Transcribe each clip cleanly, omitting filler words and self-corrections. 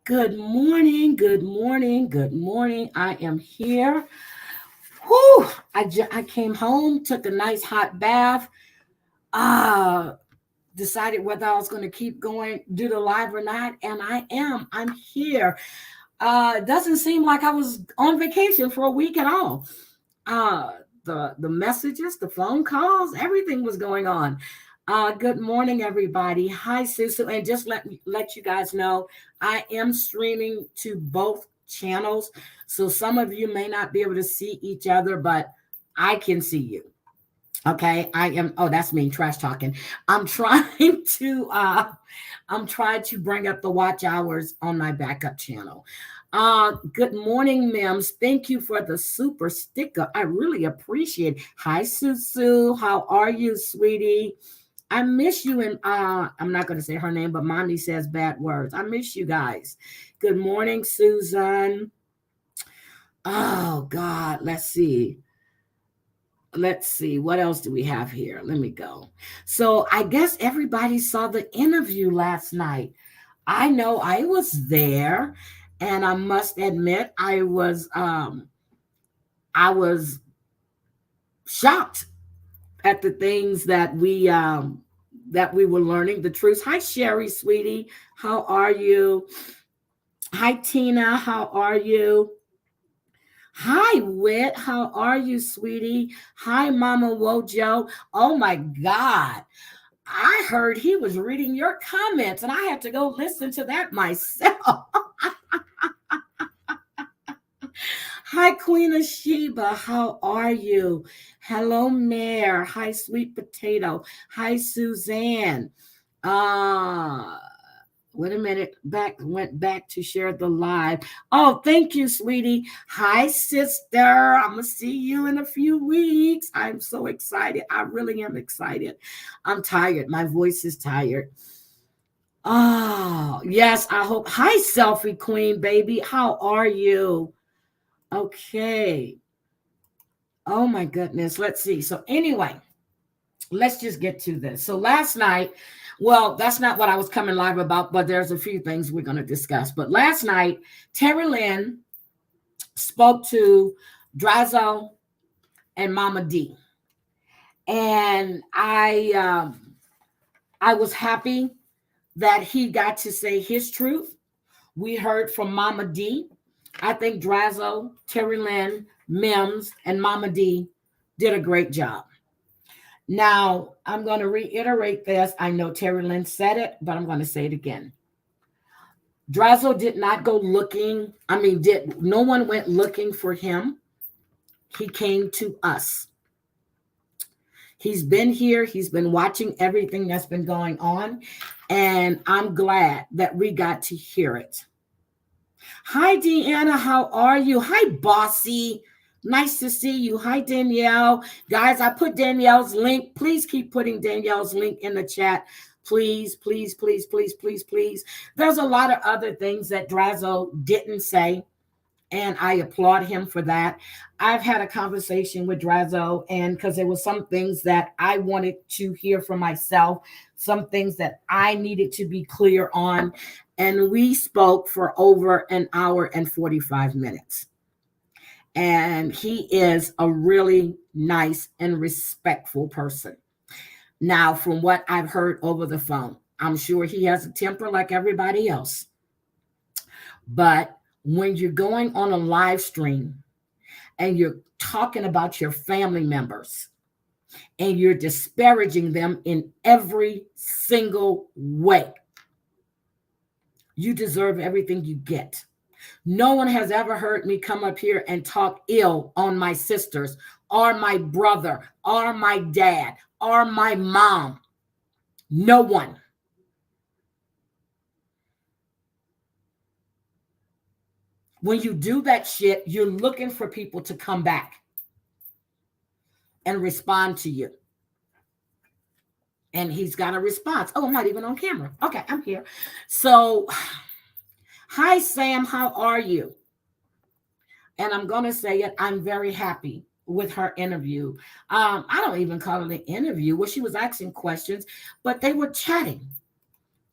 Good morning, good morning, good morning. I am here. Whew, I came home, took a nice hot bath, uh, decided whether I was going to keep going, do the live or not, and I am. I'm here. It doesn't seem like I was on vacation for a week at all. Uh, the messages, the phone calls, everything was going on. Good morning, everybody. Hi, Susu, and just let you guys know I am streaming to both channels, so some of you may not be able to see each other, but I can see you. Okay, I am. Oh, that's me trash talking. I'm trying to. I'm trying to bring up the watch hours on my backup channel. Good morning, Mims. Thank you for the super sticker. I really appreciate it. Hi, Susu. How are you, sweetie? I miss you. And I'm not going to say her name, but mommy says bad words. I miss you guys. Good morning, Susan. Oh, God. Let's see what else do we have here. Let me go. So I guess everybody saw the interview last night. I know I was there, and I must admit I was shocked at the things that we were learning, the truth. Hi, Sherry, sweetie. How are you? Hi, Tina. How are you? Hi, Wit. How are you, sweetie? Hi, Mama Wojo. Oh my God. I heard he was reading your comments, and I had to go listen to that myself. Hi, Queen of Sheba. How are you? Hello, Mare. Hi, Sweet Potato. Hi, Suzanne. Uh, Wait a minute. Went back to share the live. Oh, thank you, sweetie. Hi, sister. I'm gonna see you in a few weeks. I'm so excited. I really am excited. I'm tired. My voice is tired. Oh, yes, I hope. Hi, selfie queen, baby. How are you? Okay. Oh my goodness. Let's see. So anyway, let's just get to this. So last night, well, that's not what I was coming live about, but there's a few things we're going to discuss. But last night, Terry Lynn spoke to Drazo and Mama D, and I was happy that he got to say his truth. We heard from Mama D. I think Drazo, Terry Lynn, Mims, and Mama D did a great job. Now, I'm going to reiterate this. I know Terry Lynn said it, but I'm going to say it again. Drazo did not go looking. Did no one went looking for him? He came to us. He's been here. He's been watching everything that's been going on. And I'm glad that we got to hear it. Hi, Deanna. How are you? Hi, Bossy. Nice to see you. Hi, Danielle. Guys, I put Danielle's link. Please keep putting Danielle's link in the chat. Please, please, please, please, please, please. There's a lot of other things that Drazo didn't say, and I applaud him for that. I've had a conversation with Drazo, and because there were some things that I wanted to hear for myself, some things that I needed to be clear on, and we spoke for over an hour and 45 minutes. And he is a really nice and respectful person. Now, from what I've heard over the phone, I'm sure he has a temper like everybody else. But when you're going on a live stream and you're talking about your family members and you're disparaging them in every single way, you deserve everything you get. No one has ever heard me come up here and talk ill on my sisters or my brother or my dad or my mom. No one. When you do that shit, you're looking for people to come back and respond to you. And he's got a response. Oh, I'm not even on camera. Okay, I'm here. So, hi, Sam. How are you? And I'm going to say it. I'm very happy with her interview. I don't even call it an interview where she was asking questions, but they were chatting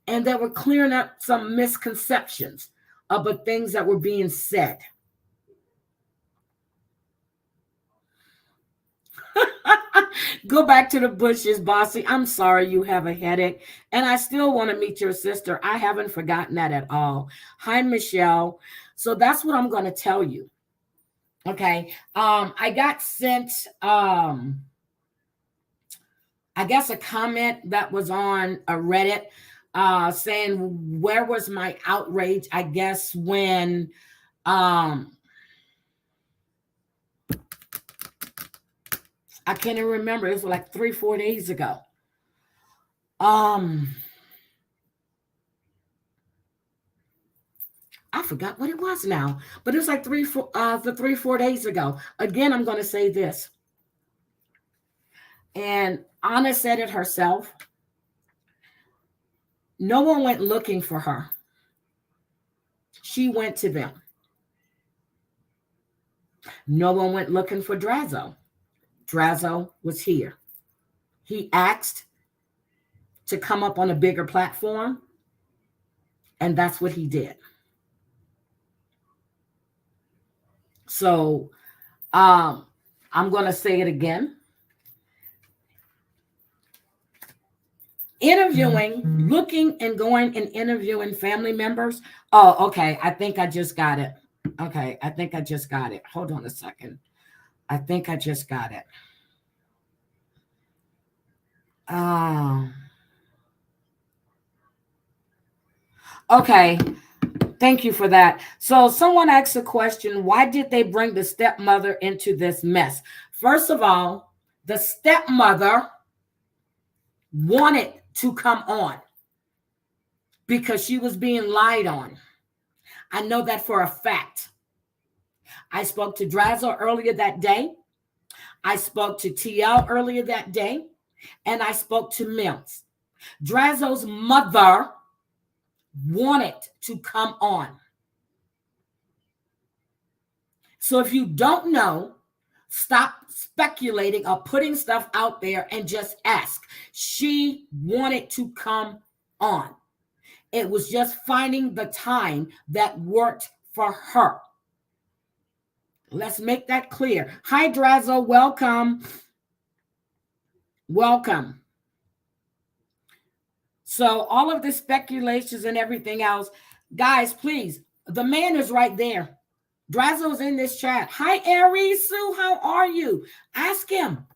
and they were clearing up some misconceptions but things that were being said. Go back to the bushes, Bossy. I'm sorry you have a headache. And I still want to meet your sister. I haven't forgotten that at all. Hi, Michelle. So that's what I'm going to tell you. Okay. I got sent I guess a comment that was on a Reddit saying where was my outrage, I guess, when I can't even remember. It was like 3-4 days ago. I forgot what it was now, but it was like 3-4 days ago. Again, I'm going to say this, and Anna said it herself. No one went looking for her. She went to them. No one went looking for Drazo. Drazo was here. He asked to come up on a bigger platform, and that's what he did. So I'm going to say it again. Interviewing, looking and going and interviewing family members. Oh, okay. I think I just got it. Okay. I think I just got it. Hold on a second. I think I just got it. Okay. Thank you for that. So someone asked a question, why did they bring the stepmother into this mess? First of all, the stepmother wanted to come on because she was being lied on. I know that for a fact. I spoke to Drazo earlier that day. I spoke to TL earlier that day. And I spoke to Mims. Drazo's mother wanted to come on. So if you don't know, stop speculating or putting stuff out there and just ask. She wanted to come on. It was just finding the time that worked for her. Let's make that clear. Hi, Drazo. Welcome. Welcome. So all of the speculations and everything else, guys, please, the man is right there. Drazo's in this chat. Hi, Aries Sue. How are you? Ask him.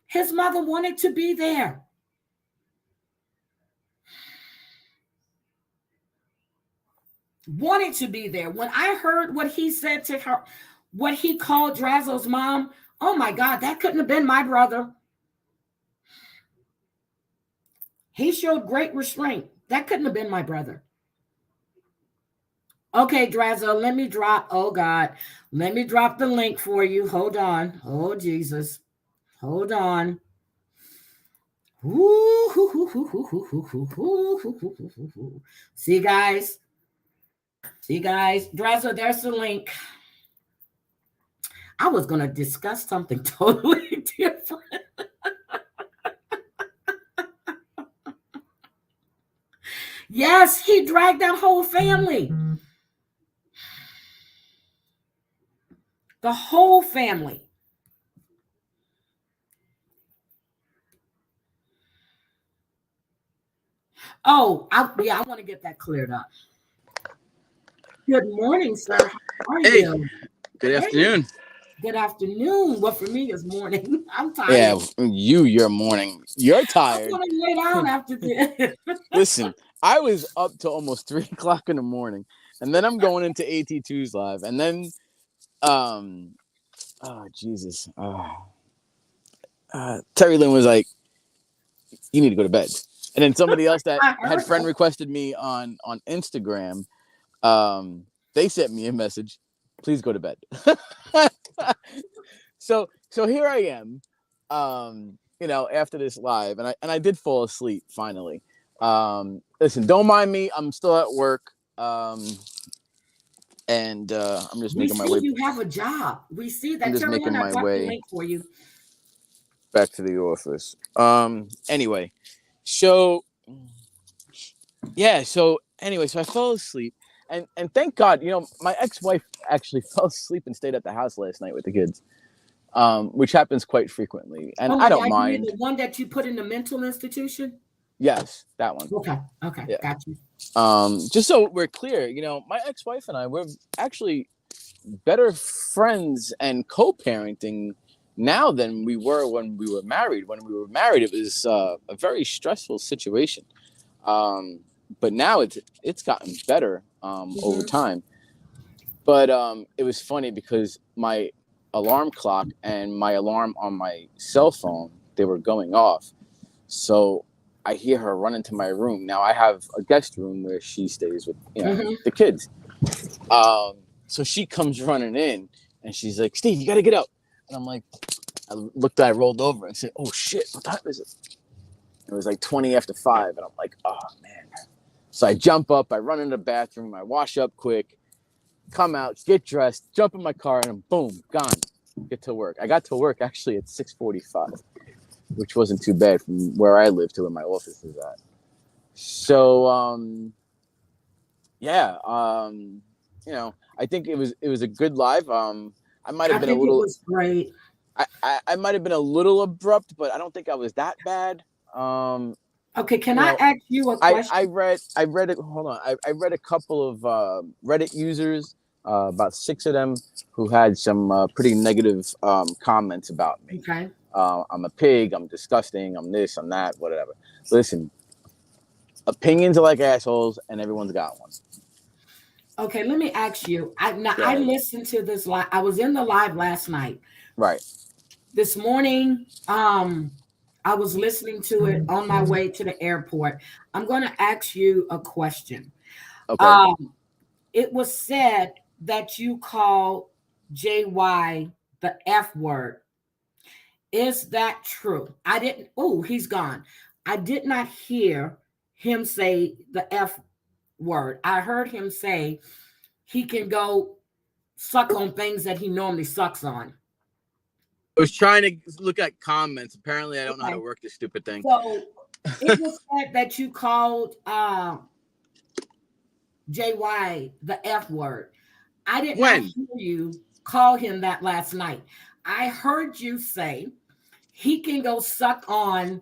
His mother wanted to be there. Wanted to be there. When I heard what he said to her, what he called Drazo's mom, oh my God, that couldn't have been my brother. He showed great restraint. That couldn't have been my brother. Okay, Drazo, let me drop. Oh, God. Let me drop the link for you. Hold on. Oh, Jesus. Hold on. See, guys? See, guys? Drazo, there's the link. I was going to discuss something totally different. Yes, he dragged that whole family. The whole family. Oh, I want to get that cleared up. Good morning, sir. How are you? Good afternoon. Good afternoon. Well, for me, it's morning. I'm tired. Yeah, you're morning. You're tired. I want to lay down after this. Listen, I was up till almost 3 o'clock in the morning, and then I'm going into AT2's live, and then, oh Jesus, Terry Lynn was like, "You need to go to bed," and then somebody else that had friend requested me on Instagram, they sent me a message, "Please go to bed." So here I am, after this live, and I did fall asleep finally. Listen, don't mind me. I'm still at work. And I'm just making my way. You have a job. We see that. I'm just making my way link for you. Back to the office. Anyway, so I fell asleep, and thank God, my ex-wife actually fell asleep and stayed at the house last night with the kids, which happens quite frequently, and Oh I my don't God, you mean mind. the one that you put in the mental institution? Yes, that one. Okay, Yeah. got you. Just so we're clear, my ex-wife and I, we're actually better friends and co-parenting now than we were when we were married. When we were married, it was a very stressful situation. But now it's gotten better over Mhm. time. But it was funny because my alarm clock and my alarm on my cell phone, they were going off. So I hear her run into my room. Now I have a guest room where she stays with Mhm. the kids. So she comes running in and she's like, "Steve, you got to get up." And I'm like, I rolled over and said, "Oh shit, what time is it?" It was like 20 after 5. And I'm like, "Oh man." So I jump up, I run in the bathroom, I wash up quick, come out, get dressed, jump in my car, and boom, gone. Get to work. I got to work actually at 6:45, which wasn't too bad from where I live to where my office is at. So yeah, I think it was a good live. I might have I been a think it little was great. I might have been a little abrupt, but I don't think I was that bad. Okay, can You I know, ask you a I question? read it. Hold on, I read a couple of Reddit users, about 6 of them, who had some pretty negative comments about me. Okay. I'm a pig. I'm disgusting. I'm this. I'm that. Whatever. Listen, opinions are like assholes, and everyone's got one. Okay, let me ask you. Go I ahead. listened to this live. I was in the live last night. Right. This morning, I was listening to it on my way to the airport. I'm going to ask you a question. Okay. Um, it was said that you call JY the F word. Is that true? I didn't. Oh, he's gone. I did not hear him say the F word. I heard him say he can go suck on things that he normally sucks on. I was trying to look at comments. Apparently, I don't know how to Okay. work this stupid thing. So it was said that you called JY the F word. I did not When? hear you call him that last night. I heard you say he can go suck on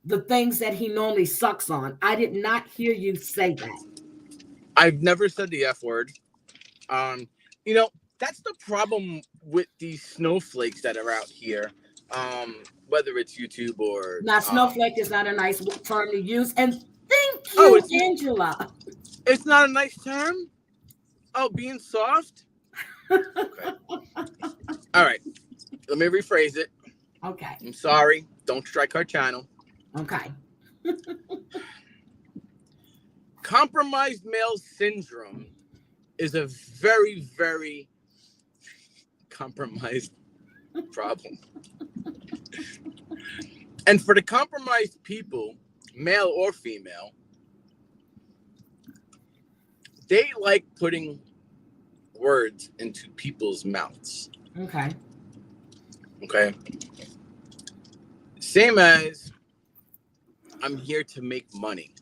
the things that he normally sucks on. I did not hear you say that. I've never said the F word. Um, you know, that's the problem with these snowflakes that are out here. Whether it's YouTube or Now, snowflake is not a nice term to use. And thank oh, you, Angela. it's not a nice term. Oh, being soft. Okay. All right. Let me rephrase it. Okay. I'm sorry. Don't strike our channel. Okay. Compromised male syndrome is a very, very compromised problem. And for the compromised people, male or female, they like putting words into people's mouths. Okay. Okay. Same as I'm here to make money.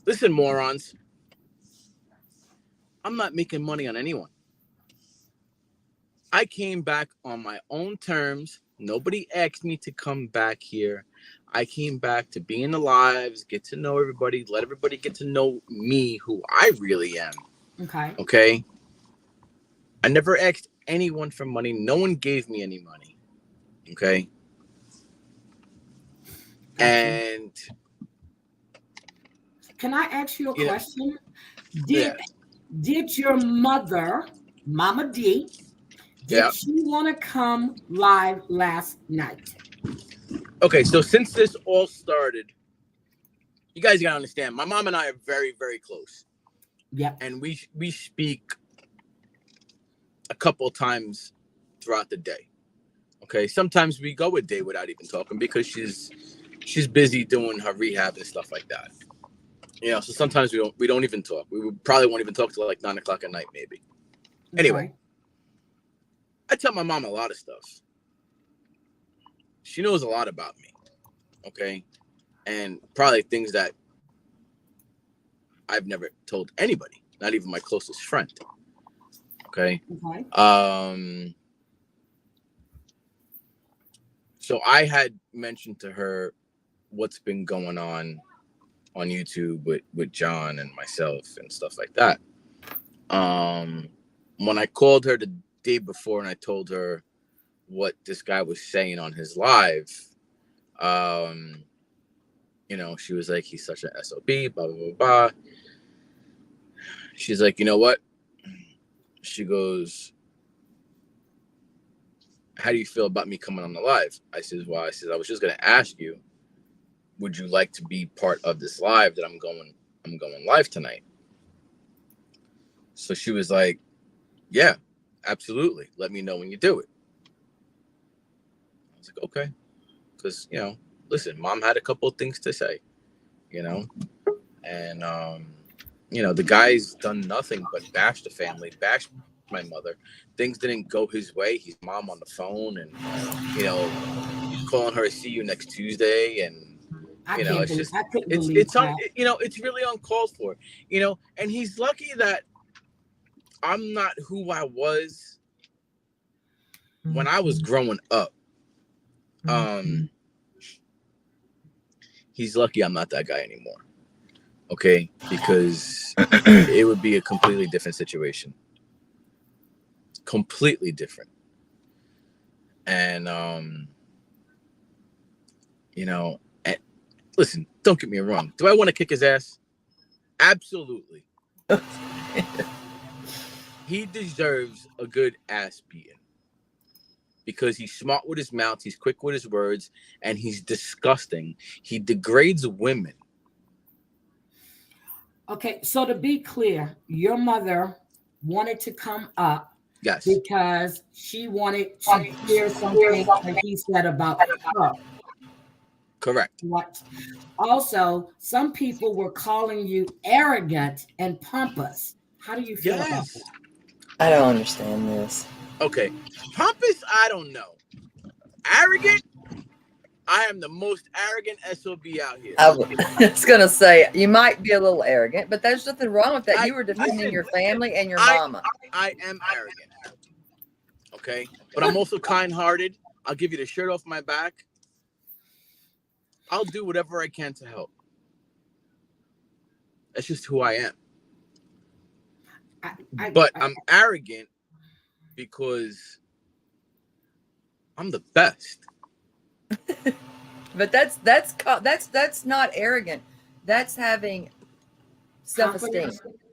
Listen, morons. I'm not making money on anyone. I came back on my own terms. Nobody asked me to come back here. I came back to be in the lives, get to know everybody, let everybody get to know me, who I really am. Okay. Okay. I never asked anyone for money. No one gave me any money. Okay. Gotcha. And can I ask you a you know, question? yeah. Did your mother, Mama D, Yeah. did she want to come live last night? Okay, so since this all started, you guys gotta understand, my mom and I are very, very close. Yep. And we speak a couple times throughout the day. Okay, sometimes we go a day without even talking because she's busy doing her rehab and stuff like that. So sometimes we don't even talk. We probably won't even talk till like 9 o'clock at night, maybe. Okay. Anyway, I tell my mom a lot of stuff. She knows a lot about me. Okay, and probably things that I've never told anybody. not even my closest friend. Okay. Okay. So I had mentioned to her what's been going on YouTube with John and myself and stuff like that. When I called her the day before and I told her what this guy was saying on his live, you know, she was like, he's such an SOB, blah, blah, blah, blah. She's like, you know what? She goes, how do you feel about me coming on the live? I said, well, I was just going to ask you, would you like to be part of this live that I'm going live tonight? So she was like, yeah, absolutely. Let me know when you do it. I was like, okay. Because, you know, listen, mom had a couple of things to say, you know, and, you know, the guy's done nothing but bash the family, bash my mother. Things didn't go his way. He's mom on the phone and, you know, calling her, see you next Tuesday. And, you know, it's just, you know, it's really uncalled for, you know, and he's lucky that I'm not who I was when I was growing up. He's lucky I'm not that guy anymore. Okay, because it would be a completely different situation. Completely different. And you know, and listen, don't get me wrong. Do I want to kick his ass? Absolutely. He deserves a good ass beating. Because he's smart with his mouth, he's quick with his words, and he's disgusting. He degrades women. Okay, so to be clear, your mother wanted to come up Yes. because she wanted to hear something that he said about her. Correct. What? Also, some people were calling you arrogant and pompous. How do you feel about that? I don't understand this. Okay. Pompous, I don't know. Arrogant, I am the most arrogant SOB out here. I was going to say, you might be a little arrogant, but there's nothing wrong with that. You were defending your family and your mama. I am arrogant. Okay? But I'm also kind-hearted. I'll give you the shirt off my back. I'll do whatever I can to help. That's just who I am. But I'm arrogant because I'm the best. But that's not arrogant. That's having self-esteem.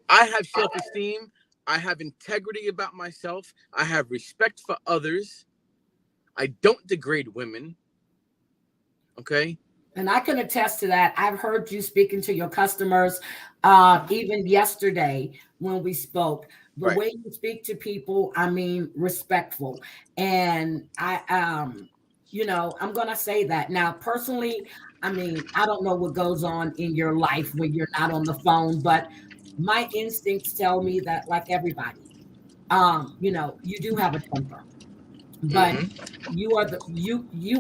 I have self-esteem. I have integrity about myself. I have respect for others. I don't degrade women. Okay? And I can attest to that. I've heard you speaking to your customers, even yesterday when we spoke. The way you speak to people, I mean, respectful. And you know, I'm going to say that. Now, personally, I mean, I don't know what goes on in your life when you're not on the phone, but my instincts tell me that, like everybody, you know, you do have a temper. But you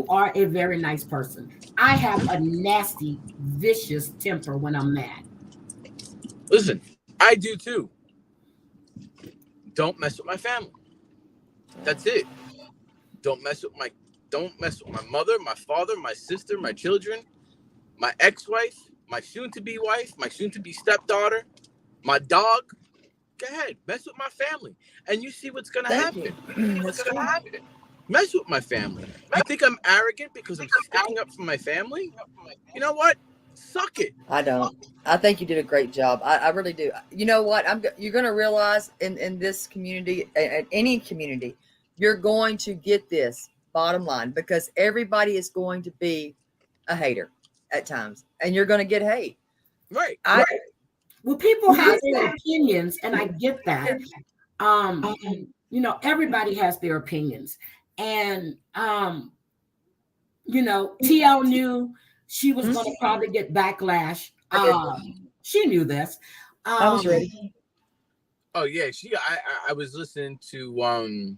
are a very nice person. I have a nasty, vicious temper when I'm mad. Listen, I do too. Don't mess with my family. That's it. Don't mess with my mother, my father, my sister, my children, my ex-wife, my soon-to-be wife, my soon-to-be stepdaughter, my dog. Go ahead, mess with my family, and you see what's gonna happen. What's gonna happen? Mess with my family. You think I'm arrogant because I'm sticking up for my family? You know what? Suck it. I don't. I think you did a great job. I really do. You know what? You're going to realize in this community, in any community, you're going to get this bottom line because everybody is going to be a hater at times, and you're going to get hate. Right. Well, people have their opinions, and I get that. You know, everybody has their opinions. And, you know, TL knew she was going to probably get backlash. She knew this. I was ready. Oh yeah, I was listening to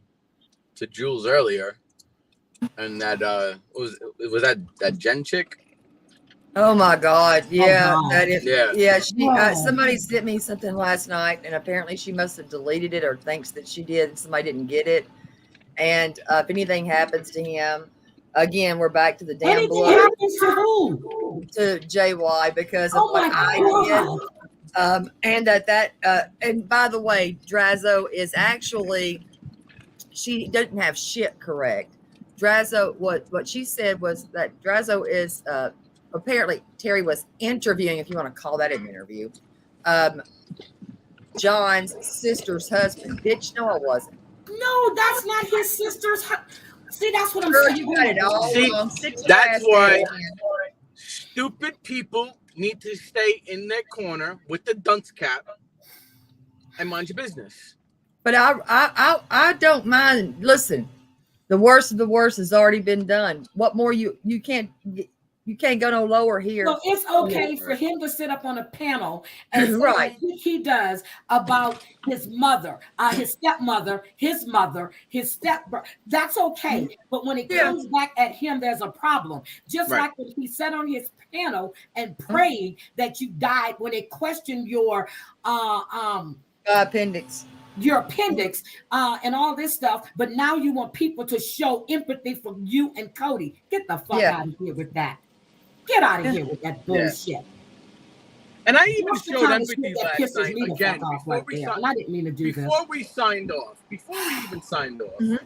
Jules earlier, and that was that Jen chick. Oh my God! Yeah, God. that is. Yeah. Yeah, she. Wow. Somebody sent me something last night, and apparently she must have deleted it or thinks that she did, and somebody didn't get it. And if anything happens to him, again, we're back to the damn Anything blood happens to who? to JY because of Oh what my I God. did. And and by the way, Drazo is actually, she doesn't have shit correct. Drazo, what she said was that Drazo is apparently Terry was interviewing, if you want to call that an interview, John's sister's husband. Bitch, no, I wasn't. No, that's not his sister's. See, that's what I'm Girl, saying. you got it all See, wrong. Sit your that's ass why down. stupid people need to stay in their corner with the dunce cap and mind your business. But I don't mind. Listen, the worst of the worst has already been done. What more you can't go no lower here. So it's okay for him to sit up on a panel and say Right. what he does about his mother, his stepmother, his mother, his stepbrother. That's okay. But when it Yeah. comes back at him, there's a problem. Just Right. like when he sat on his panel and prayed that you died when they questioned your Appendix. and all this stuff, but now you want people to show empathy for you and Cody. Get the fuck Yeah. out of here with that. Get out of Yeah. here with that bullshit. And I even That's the showed kind of empathy shit that last pisses night me the again fuck off before right we there. signed. And I didn't mean to do this. Before we signed off, before we even signed off, Mhm.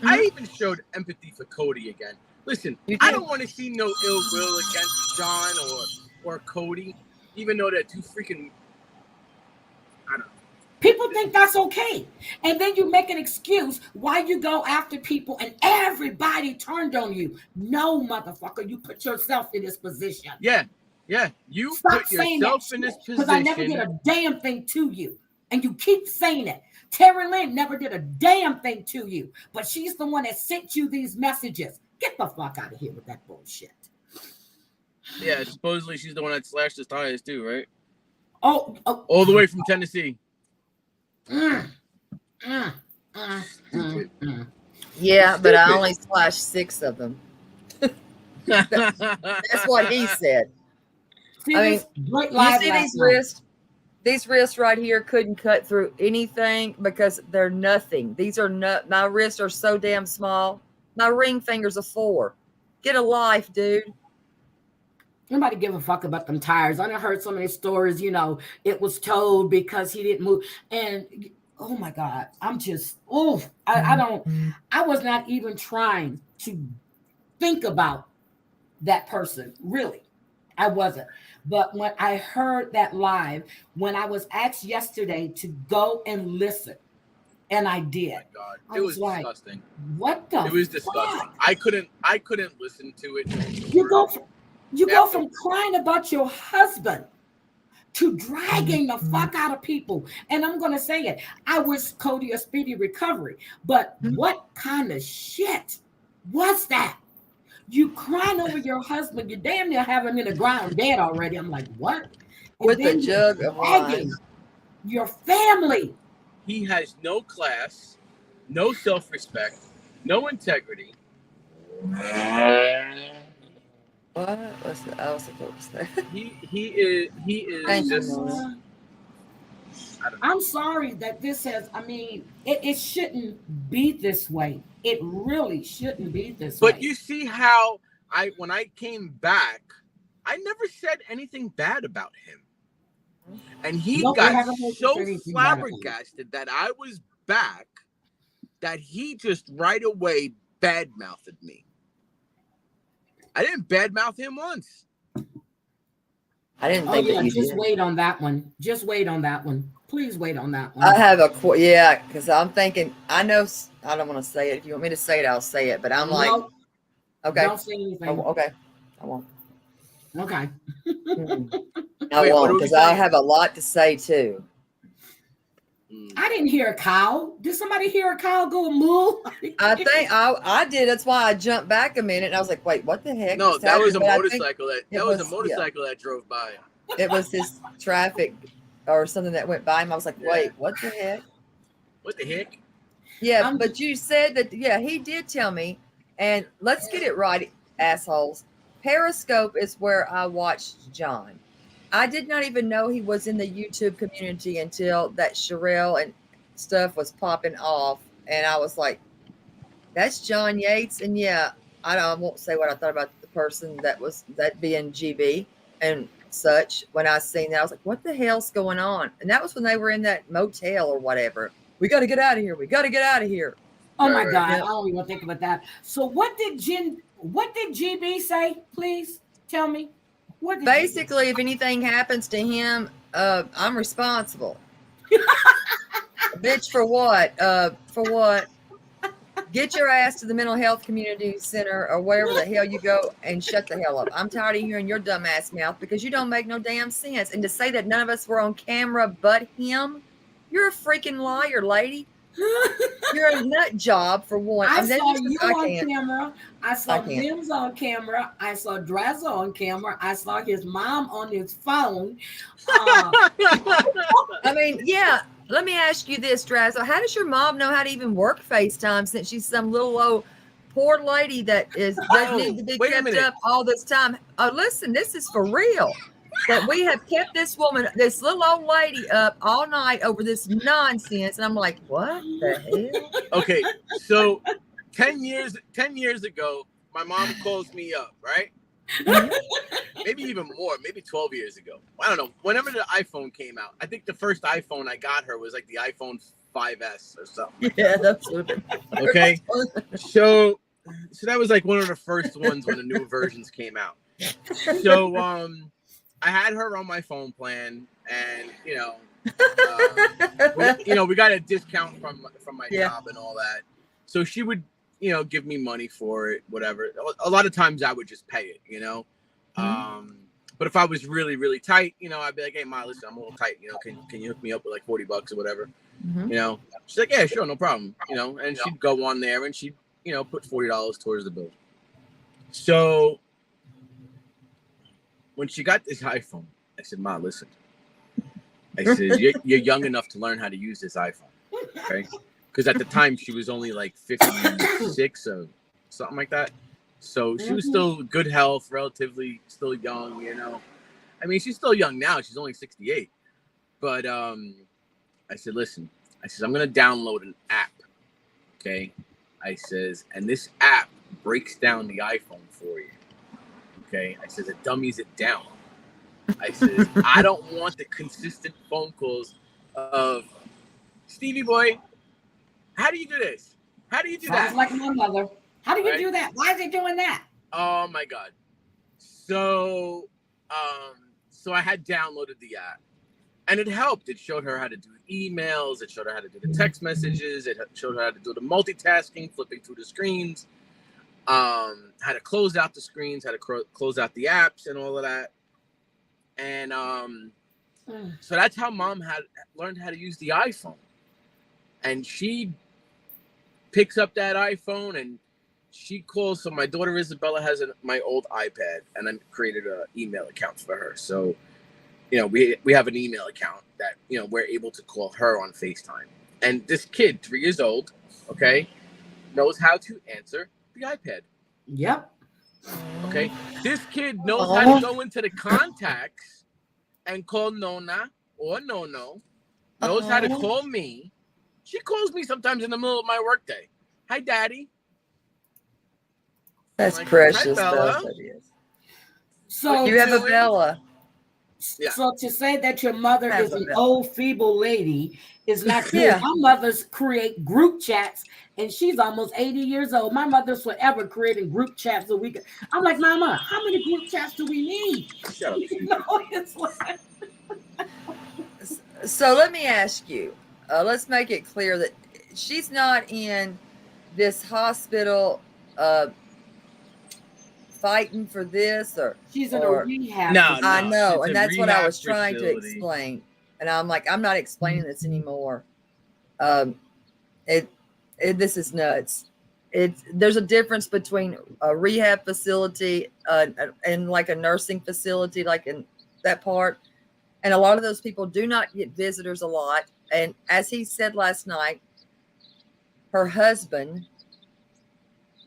I even showed empathy for Cody again. Listen, You I did. don't want to see no ill will against John or Cody, even though they're too freaking. I don't know. People think that's okay. And then you make an excuse why you go after people and everybody turned on you. No, motherfucker, you put yourself in this position. Yeah. You Stop put saying that yourself in this because I never did position. a damn thing to you. And you keep saying it. Terry Lynn never did a damn thing to you. But she's the one that sent you these messages. Get the fuck out of here with that bullshit. Yeah, supposedly she's the one that slashed his tires too, right? Oh. All the way from Tennessee. Yeah, but I Stupid. only slashed 6 of them. That's what he said. See I this great You live see last these night. wrists? These wrists right here couldn't cut through anything because they're nothing. These are not. My wrists are so damn small. My ring finger's a 4. Get a life, dude. Nobody give a fuck about them tires. I done heard so many stories, it was towed because he didn't move. And oh my God, I'm just, I was not even trying to think about that person. Really. I wasn't. But when I heard that live, when I was asked yesterday to go and listen, and I did. Oh my God, I it was was like, disgusting. what the It was fuck? disgusting. I couldn't listen to it. You go from crying about your husband to dragging the fuck out of people. And I'm going to say it. I wish Cody a speedy recovery. But what kind of shit was that? You crying over your husband. You damn near have him in the ground dead already. I'm like, what? And With a then jug you're of wine. dragging your family. He has no class, no self-respect, no integrity. What was the, I was supposed to say? He is Thank you, just. Mona. I don't know. I'm sorry that this has, it shouldn't be this way. It really shouldn't be this way. But you see how when I came back, I never said anything bad about him. And he Nope, we got haven't heard you so say anything bad about him. flabbergasted that I was back that he just right away badmouthed me. I didn't badmouth him once. I didn't Oh think yeah, that you just did. wait on that one. Just wait on that one. Please wait on that one. I have yeah, because I'm thinking, I know, I don't want to say it. If you want me to say it, I'll say it. But I'm like, Nope, okay, don't say anything. okay, I won't. Okay. Mm-mm. Wait, I what won't are we because I saying? have a lot to say too. I didn't hear a cow. Did somebody hear a cow go moo? I think I did. That's why I jumped back a minute and I was like, wait, what the heck? No, is that was a happening? But I think motorcycle. it That was a was- motorcycle that drove by. It was this traffic or something that went by him. I was like, wait, what the heck? What the heck? Yeah, I'm- but you said that, yeah, he did tell me. And let's get it right, assholes. Periscope is where I watched John. I did not even know he was in the YouTube community until that Sherelle and stuff was popping off. And I was like, that's John Yates. And yeah, I won't say what I thought about the person that being GB and such. When I seen that, I was like, what the hell's going on? And that was when they were in that motel or whatever. We got to get out of here. We got to get out of here. Oh my Right. God, Yeah. I don't even think about that. So what did GB say? Please tell me. What did Basically, if anything happens to him, I'm responsible. Bitch, for what? For what? Get your ass to the mental health community center or wherever the hell you go and shut the hell up. I'm tired of hearing your dumb ass mouth because you don't make no damn sense. And to say that none of us were on camera but him, you're a freaking liar, lady. You're a nut job for one. I And then saw just- you I on can't. camera. I saw I can't. Mims on camera. I saw Drazo on camera. I saw his mom on his phone. I mean, yeah. Let me ask you this, Drazo. How does your mom know how to even work FaceTime since she's some little old poor lady that doesn't need to be wait a kept minute. up all this time? Listen, this is for real. That we have kept this woman, this little old lady, up all night over this nonsense, and I'm like, what the hell? Okay, so 10 years ago, my mom calls me up, right? Maybe even more, maybe 12 years ago. I don't know. Whenever the iPhone came out, I think the first iPhone I got her was like the iPhone 5S or something. Yeah, that's what it is. Okay, so that was like one of the first ones when the new versions came out. So I had her on my phone plan, and we got a discount from my Yeah. job and all that. So she would give me money for it, whatever. A lot of times I would just pay it, But if I was really, really tight, I'd be like, hey, Ma, listen, I'm a little tight. Can you hook me up with like $40 or whatever? Mhm. She's like, yeah, sure, no problem. And she'd go on there and she'd, put $40 towards the bill. So when she got this iPhone, I said, Ma, listen. I said, you're young enough to learn how to use this iPhone, okay? Because at the time she was only like 56 or something like that. So she was still good health, relatively still young, I mean, she's still young now. She's only 68. But I said, listen, I'm going to download an app, okay? I says, and this app breaks down the iPhone for you, okay? I says, it dummies it down. I says, I don't want the consistent phone calls of, Stevie boy, how do you do this? How do you do Sounds that? like my mother. How do you Right? do that? Why is he doing that? Oh my God. So I had downloaded the app and it helped. It showed her how to do emails. It showed her how to do the text messages. It showed her how to do the multitasking, flipping through the screens, how to close out the screens, how to close out the apps and all of that. And so that's how Mom had learned how to use the iPhone. And she picks up that iPhone and she calls. So my daughter Isabella has my old iPad, and I created an email account for her. So, we have an email account that, we're able to call her on FaceTime. And this kid, 3 years old, okay, knows how to answer the iPad. Yep. Okay. This kid knows how to go into the contacts and call Nona or Nono, knows how to call me. She calls me sometimes in the middle of my workday. Hi, Daddy. That's Like, precious, hi, though. Bella. That is. So You have a doing? Bella. Yeah. So to say that your mother Have is a an Bella. old feeble lady is not true. Yeah. My mother's create group chats, and she's almost 80 years old. My mother's forever creating group chats a week. I'm like, Mama, how many group chats do we need? Shut up. It's like, So let me ask you. Let's make it clear that she's not in this hospital fighting for this or she's in a or rehab. No, facility. I know, it's and a that's what I rehab was trying to facility. explain. And I'm like, I'm not explaining this anymore. This is nuts. There's a difference between a rehab facility and like a nursing facility, like in that part. And a lot of those people do not get visitors a lot. And as he said last night, her husband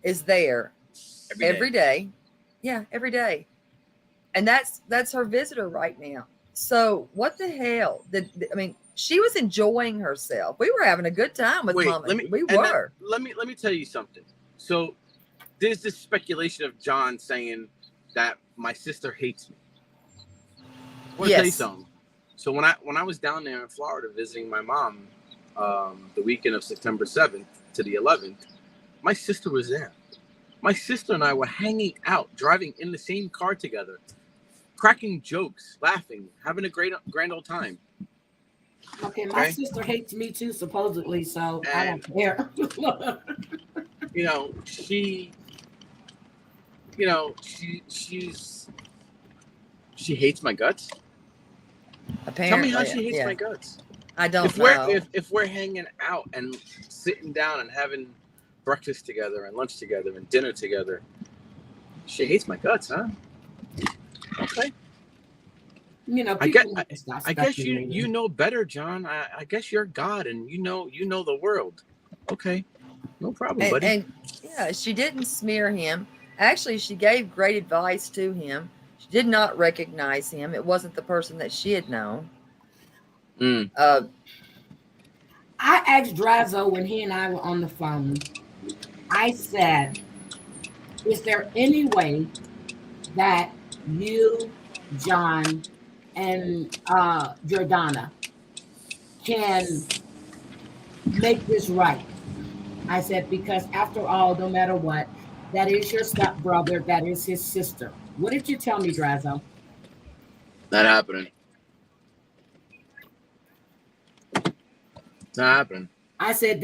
is there every day. Yeah, every day. And that's her visitor right now. So what the hell? I mean, she was enjoying herself. We were having a good time with Wait, Mama. let me We and that- were. let me tell you something. So there's this speculation of John saying that my sister hates me. I want to tell you Yes. something. So when I was down there in Florida visiting my mom, the weekend of September 7th to the 11th, my sister was there. My sister and I were hanging out, driving in the same car together, cracking jokes, laughing, having a grand old time. Okay, my Okay. sister hates me too, supposedly, so I And don't care. you know, she hates my guts. Apparently. Tell me how she hates yeah. my guts. I don't If know. we're hanging out and sitting down and having breakfast together and lunch together and dinner together, she hates my guts, huh? Okay. You know, I people get- need to stop I guess speculating. you know better, John. I guess you're God and you know the world. Okay. No problem, buddy. And yeah, she didn't smear him. Actually, she gave great advice to him. She did not recognize him. It wasn't the person that she had known. Mm. I asked Drazo when he and I were on the phone. I said, "Is there any way that you, John, and Jordana can make this right?" I said, "Because after all, no matter what, that is your stepbrother. That is his sister." What did you tell me, Drazo? Not happening. It's not happening. I said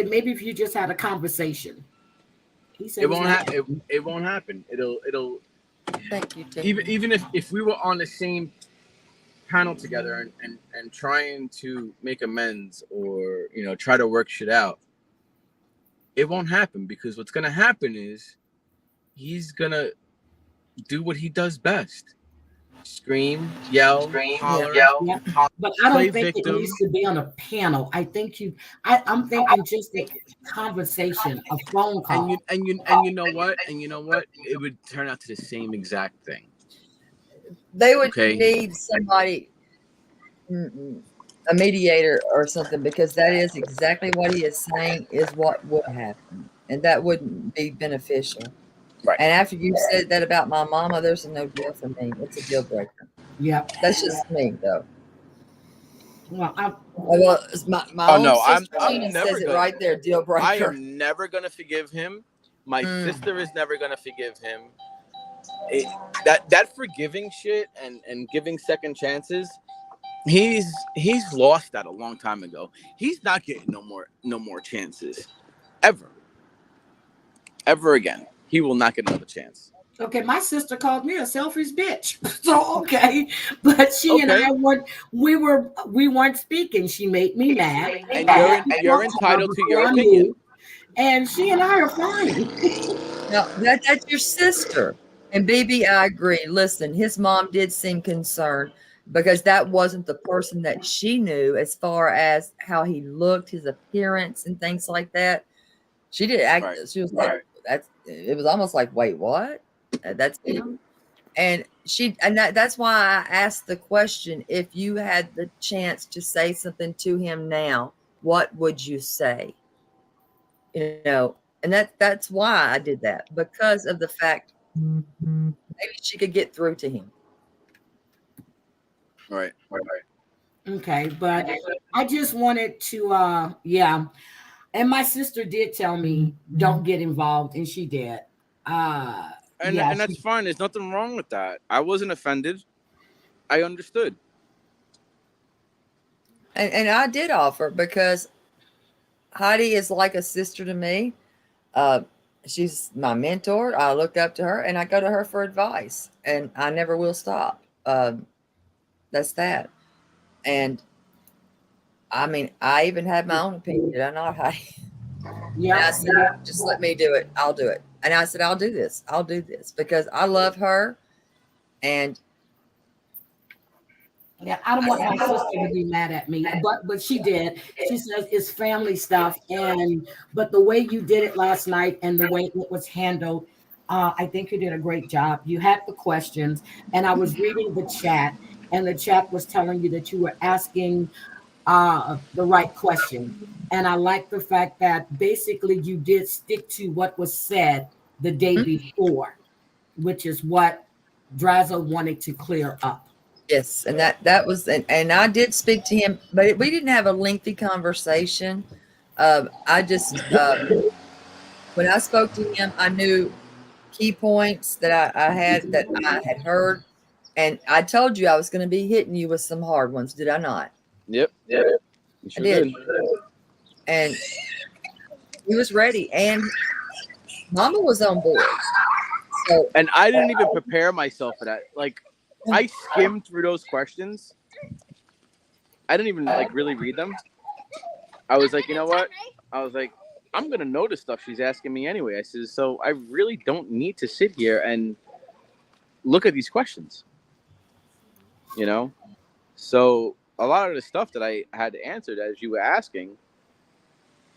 maybe if you just had a conversation. He said It it's won't not happen. happening. It won't happen. It'll Thank you, Tim. even if we were on the same panel together and trying to make amends or try to work shit out, it won't happen, because what's gonna happen is he's gonna do what he does best: scream, yell, holler, Yeah. But I play don't think victim. it needs to be on a panel. I think I'm thinking just a conversation, a phone call. And you know what? It would turn out to the same exact thing. They would Okay. need somebody, a mediator or something, because that is exactly what he is saying is what would happen, and that wouldn't be beneficial. Right. And after you said that about my mama, there's a no deal for me. It's a deal breaker. Yeah. That's just me, though. Well, Well, it's my Oh, own no, I'm sister Tina never says it gonna- right there, deal breaker. I am never gonna forgive him. My Mm. sister is never gonna forgive him. That forgiving shit and giving second chances, he's lost that a long time ago. He's not getting no more chances ever again. He will not get another chance. okay, my sister called me a selfish bitch. So okay, but she and Okay. I we weren't speaking. She made me mad, And I you're entitled to your before I opinion. moved, and she and I are fine. No, that's your sister. And BB, I agree. Listen, his mom did seem concerned because that wasn't the person that she knew as far as how he looked, his appearance, and things like that. She did act. Right. She was like, it was almost like, wait, what? That's him. And that's why I asked the question: if you had the chance to say something to him now, what would you say? And that's why I did that, because of the fact maybe she could get through to him. Right. Okay, but I just wanted to yeah. And my sister did tell me don't get involved, and she did. And Yeah, that's fine. There's nothing wrong with that. I wasn't offended. I understood. And I did offer, because Heidi is like a sister to me. She's my mentor. I look up to her and I go to her for advice, and I never will stop. That's that. And I mean, I even had my own opinion. Did I not, Heidi? And yeah. I said, just let me do it. I'll do it. And I said, I'll do this. I'll do this because I love her. And Yeah, I don't want my sister to be mad at me, but she did. She says it's family stuff, but the way you did it last night and the way it was handled, I think you did a great job. You had the questions, and I was reading the chat, and the chat was telling you that you were asking the right question. And I like the fact that basically you did stick to what was said the day Mhm. before, which is what Drazo wanted to clear up. Yes, and that was, and I did speak to him, but we didn't have a lengthy conversation. I just when I spoke to him, I knew key points that I had heard, and I told you I was going to be hitting you with some hard ones. Did I not? Yep. Yeah, You I sure did. And he was ready, and Mama was on board. So And I didn't even prepare myself for that. Like, I skimmed through those questions. I didn't even like really read them. I was like, you know what? I was like, I'm gonna know the stuff she's asking me anyway. I said, so I really don't need to sit here and look at these questions. You know? So a lot of the stuff that I had answered as you were asking,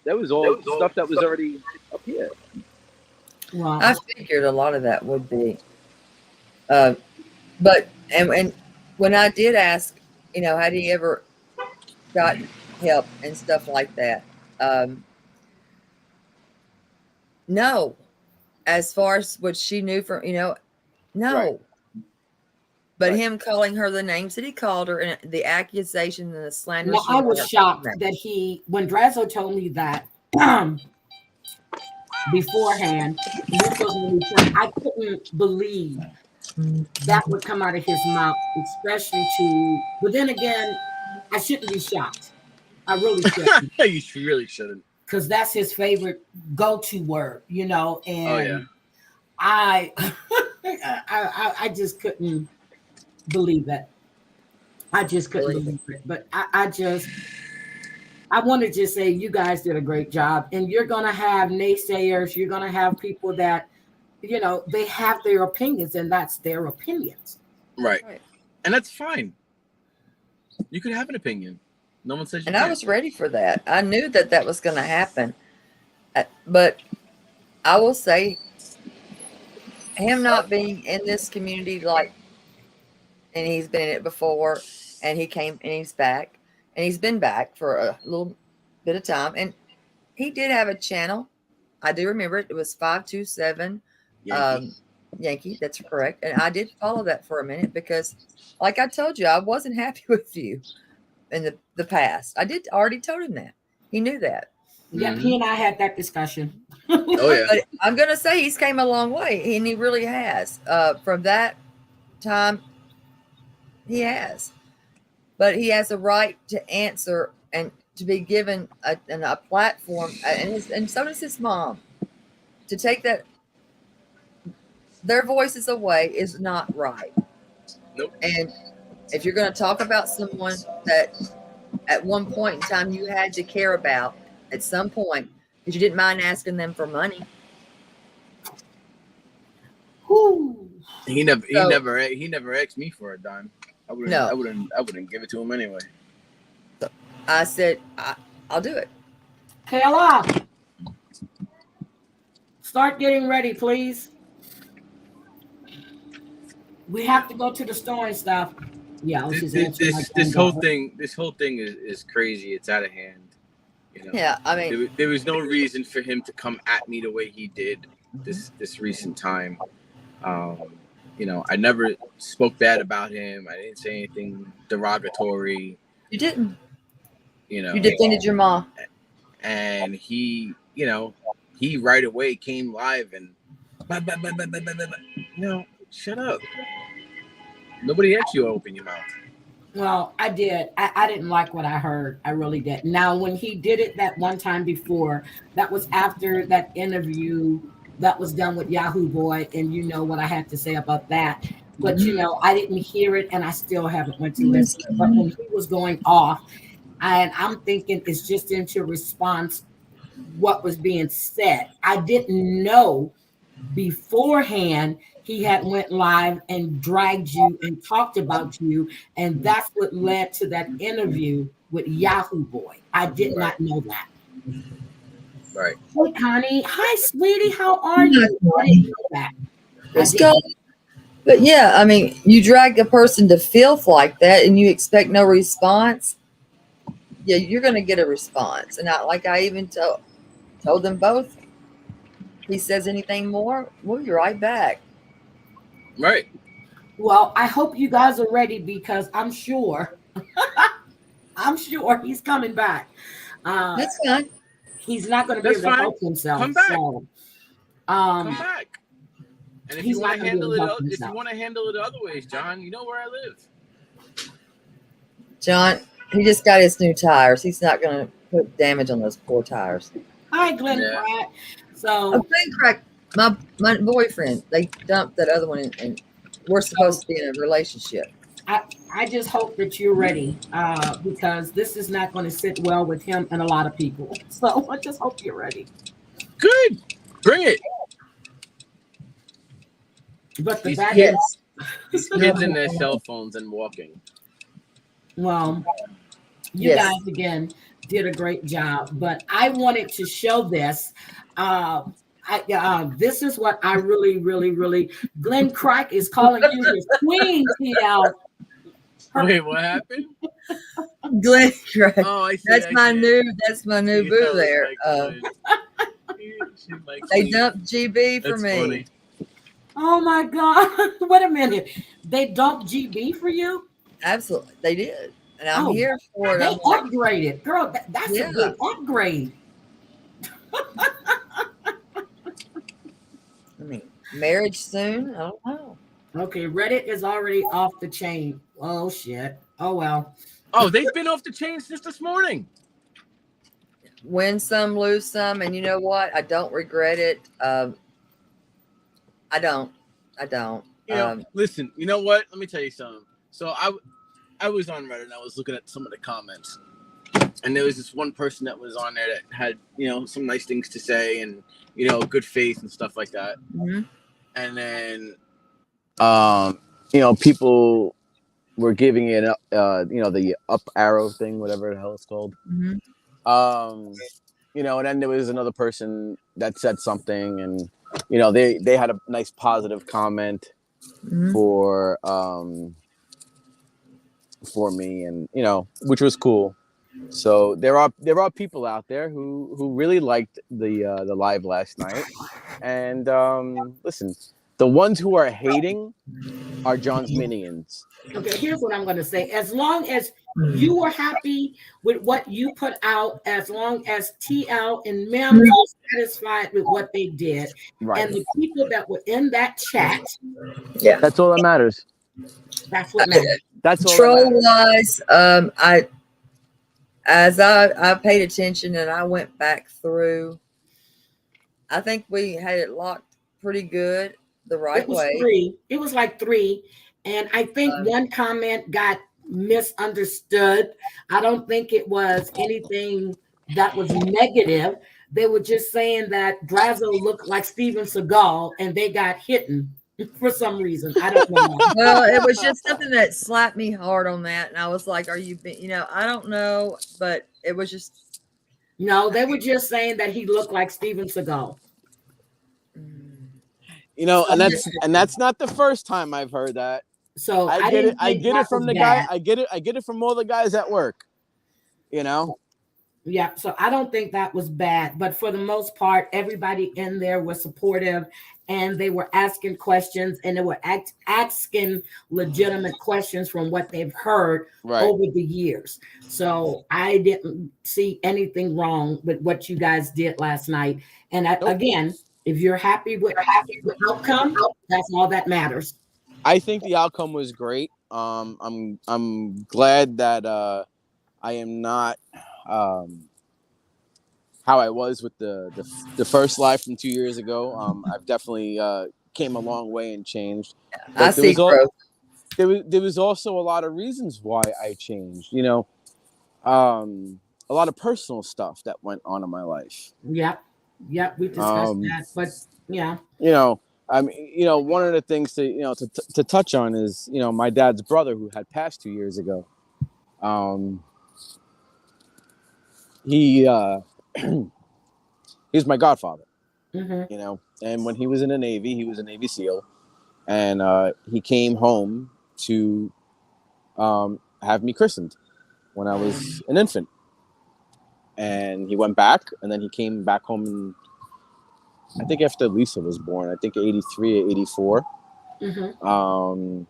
that was all stuff that was already up here. Well, I figured a lot of that would be, but and when I did ask, had he ever gotten help and stuff like that? No, as far as what she knew from, no. Right. But Right. him calling her the names that he called her and the accusation and the slander. no, I was shocked that when Drazo told me that beforehand, I couldn't believe that would come out of his mouth, especially but then again, I shouldn't be shocked. I really shouldn't. You really shouldn't. Because that's his favorite go-to word, and Oh yeah. I just couldn't believe it. I just couldn't believe it. But I want to just say you guys did a great job, and you're going to have naysayers. You're going to have people that, they have their opinions, and that's their opinions. Right. And that's fine. You could have an opinion. No one says you And can't. I was ready for that. I knew that was going to happen. But I will say, him not being in this community, and he's been in it before, and he came and he's back, and he's been back for a little bit of time, and he did have a channel. I do remember it. It was 527 Yankee. That's correct. And I did follow that for a minute because, like I told you, I wasn't happy with you in the past. I did already told him that. He knew that. Yep, he and I had that discussion. Oh yeah. But I'm gonna say he's came a long way, and he really has. From that time, he has. But he has a right to answer and to be given a platform, and so does his mom. To take their voices away is not right. Nope. And if you're going to talk about someone that at one point in time you had to care about at some point, because you didn't mind asking them for money. Whew. He never asked me for a dime. I wouldn't give it to him anyway. I said, I'll do it. Kayla, start getting ready, please. We have to go to the store and stuff. Yeah, This whole thing is crazy. It's out of hand. Yeah, I mean, there was no reason for him to come at me the way he did this recent time. I never spoke bad about him. I didn't say anything derogatory. You didn't. You defended your mom. And he right away came live and shut up. Nobody asked you to open your mouth. Well, I did. I didn't like what I heard. I really did. Now, when he did it that one time before, that was after that interview that was done with Yahoo Boy, and you know what I had to say about that. But I didn't hear it, and I still haven't went to listen. But when he was going off, and I'm thinking it's just into response what was being said. I didn't know beforehand he had went live and dragged you and talked about you, and that's what led to that interview with Yahoo Boy. I did not know that. Right. Hey, Connie. Hi, sweetie. How are you? I didn't know that. I It's didn't. good. But yeah, I mean, you drag a person to filth like that and you expect no response. Yeah, you're going to get a response. And I even told them both, if he says anything more, we'll be right back. Right. Well, I hope you guys are ready because I'm sure he's coming back. That's fine. He's not going to be That's able to fine. help himself. Come back. So, Come back. And if he's you want not to going to be able handle to it, help if you himself. want to handle it other ways, John, you know where I live. John, he just got his new tires. He's not going to put damage on those poor tires. Hi, Glenn Yeah. Pratt. Oh, So, Glenn Crack, my boyfriend, they dumped that other one and we're supposed to be in a relationship. I just hope that you're ready because this is not going to sit well with him and a lot of people. So, I just hope you're ready. Good. Bring it. But the These back kids, end, these kids and their cell phones and walking. well, you Yes. guys again did a great job. But I wanted to show this. This is what I really, really, really. Glenn Crack is calling you his queen, TL. Wait, what happened? Glenn Craig. Oh, I see. That's my new boo there. They dumped GB for me. Funny. Oh my God! Wait a minute. They dumped GB for you? Absolutely, they did, and I'm Oh, here for it. They I'm like, upgraded, girl. That's Yeah. a good upgrade. I mean, marriage soon. I don't know. Okay, Reddit is already off the chain. Oh shit. Oh well. Oh, they've been off the chain since this morning. Win some, lose some, and you know what? I don't regret it. I don't. You know, listen. You know what? Let me tell you something. So I was on Reddit and I was looking at some of the comments, and there was this one person that was on there that had some nice things to say and good faith and stuff like that. Mhm. And then people were giving it the up arrow thing, whatever the hell it's called. Mhm. And then there was another person that said something, and they had a nice positive comment Mhm. for me, and which was cool. So there are people out there who really liked the live last night, and listen, the ones who are hating are John's minions. Okay, here's what I'm going to say. As long as you were happy with what you put out, as long as TL and Mem were satisfied with what they did, Right. and the people that were in that chat, That's all that matters. that's what matters. That's all Troll that matters. I paid attention and I went back through. I think we had it locked pretty good the right It was way. 3. It was like 3. And I think one comment got misunderstood. I don't think it was anything that was negative. They were just saying that Drazo looked like Steven Seagal and they got hitten for some reason. I don't know. Well, it was just something that slapped me hard on that. And I was like, are you, I don't know, but it was just. No, they were just saying that he looked like Steven Seagal. And that's not the first time I've heard that. So I get it. I get it from the guy. I get it from all the guys at work. Yeah, so I don't think that was bad, but for the most part, everybody in there was supportive, and they were asking questions, and they were asking legitimate questions from what they've heard over the years. So I didn't see anything wrong with what you guys did last night. And again, if you're happy with the outcome, that's all that matters. I think the outcome was great. I'm glad that I am not how I was with the first live from 2 years ago. I've definitely came a long way and changed. I see growth. There was also a lot of reasons why I changed. A lot of personal stuff that went on in my life. Yep, we discussed that, but yeah. I mean, one of the things to touch on is, my dad's brother who had passed 2 years ago. He He's my godfather, Mm-hmm. you know. And when he was in the Navy, he was a Navy SEAL, and he came home to have me christened when I was an infant. And he went back, and then he came back home, and I think after Lisa was born, I think 83 or 84. Mm-hmm.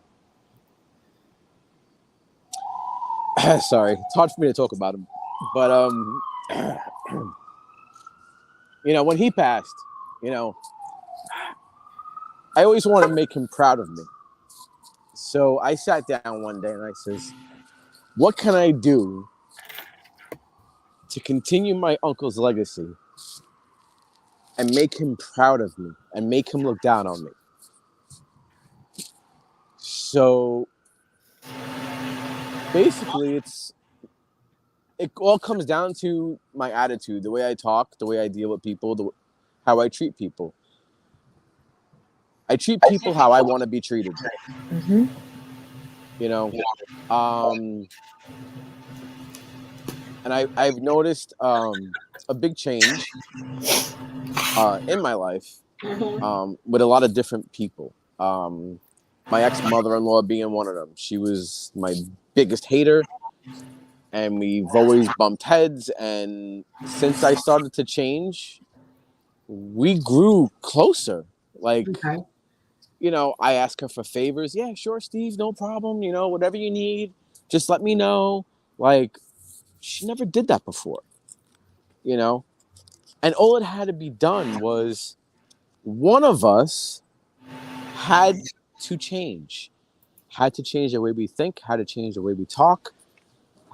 Sorry, it's hard for me to talk about him, but you know, when he passed, you know, I always want to make him proud of me. So I sat down one day and I says, what can I do to continue my uncle's legacy and make him proud of me and make him look down on me? So basically it all comes down to my attitude, the way I talk, the way I deal with people, how I treat people. I treat people how I want to be treated. Mm-hmm. You know, and I've noticed a big change in my life with a lot of different people. My ex-mother-in-law being one of them. She was my biggest hater, and we've always bumped heads. And since I started to change, we grew closer. Like, Okay. you know, I ask her for favors. Yeah, sure, Steve, no problem. You know, whatever you need, just let me know. Like, she never did that before, you know? And all it had to be done was one of us had to change the way we think, had to change the way we talk,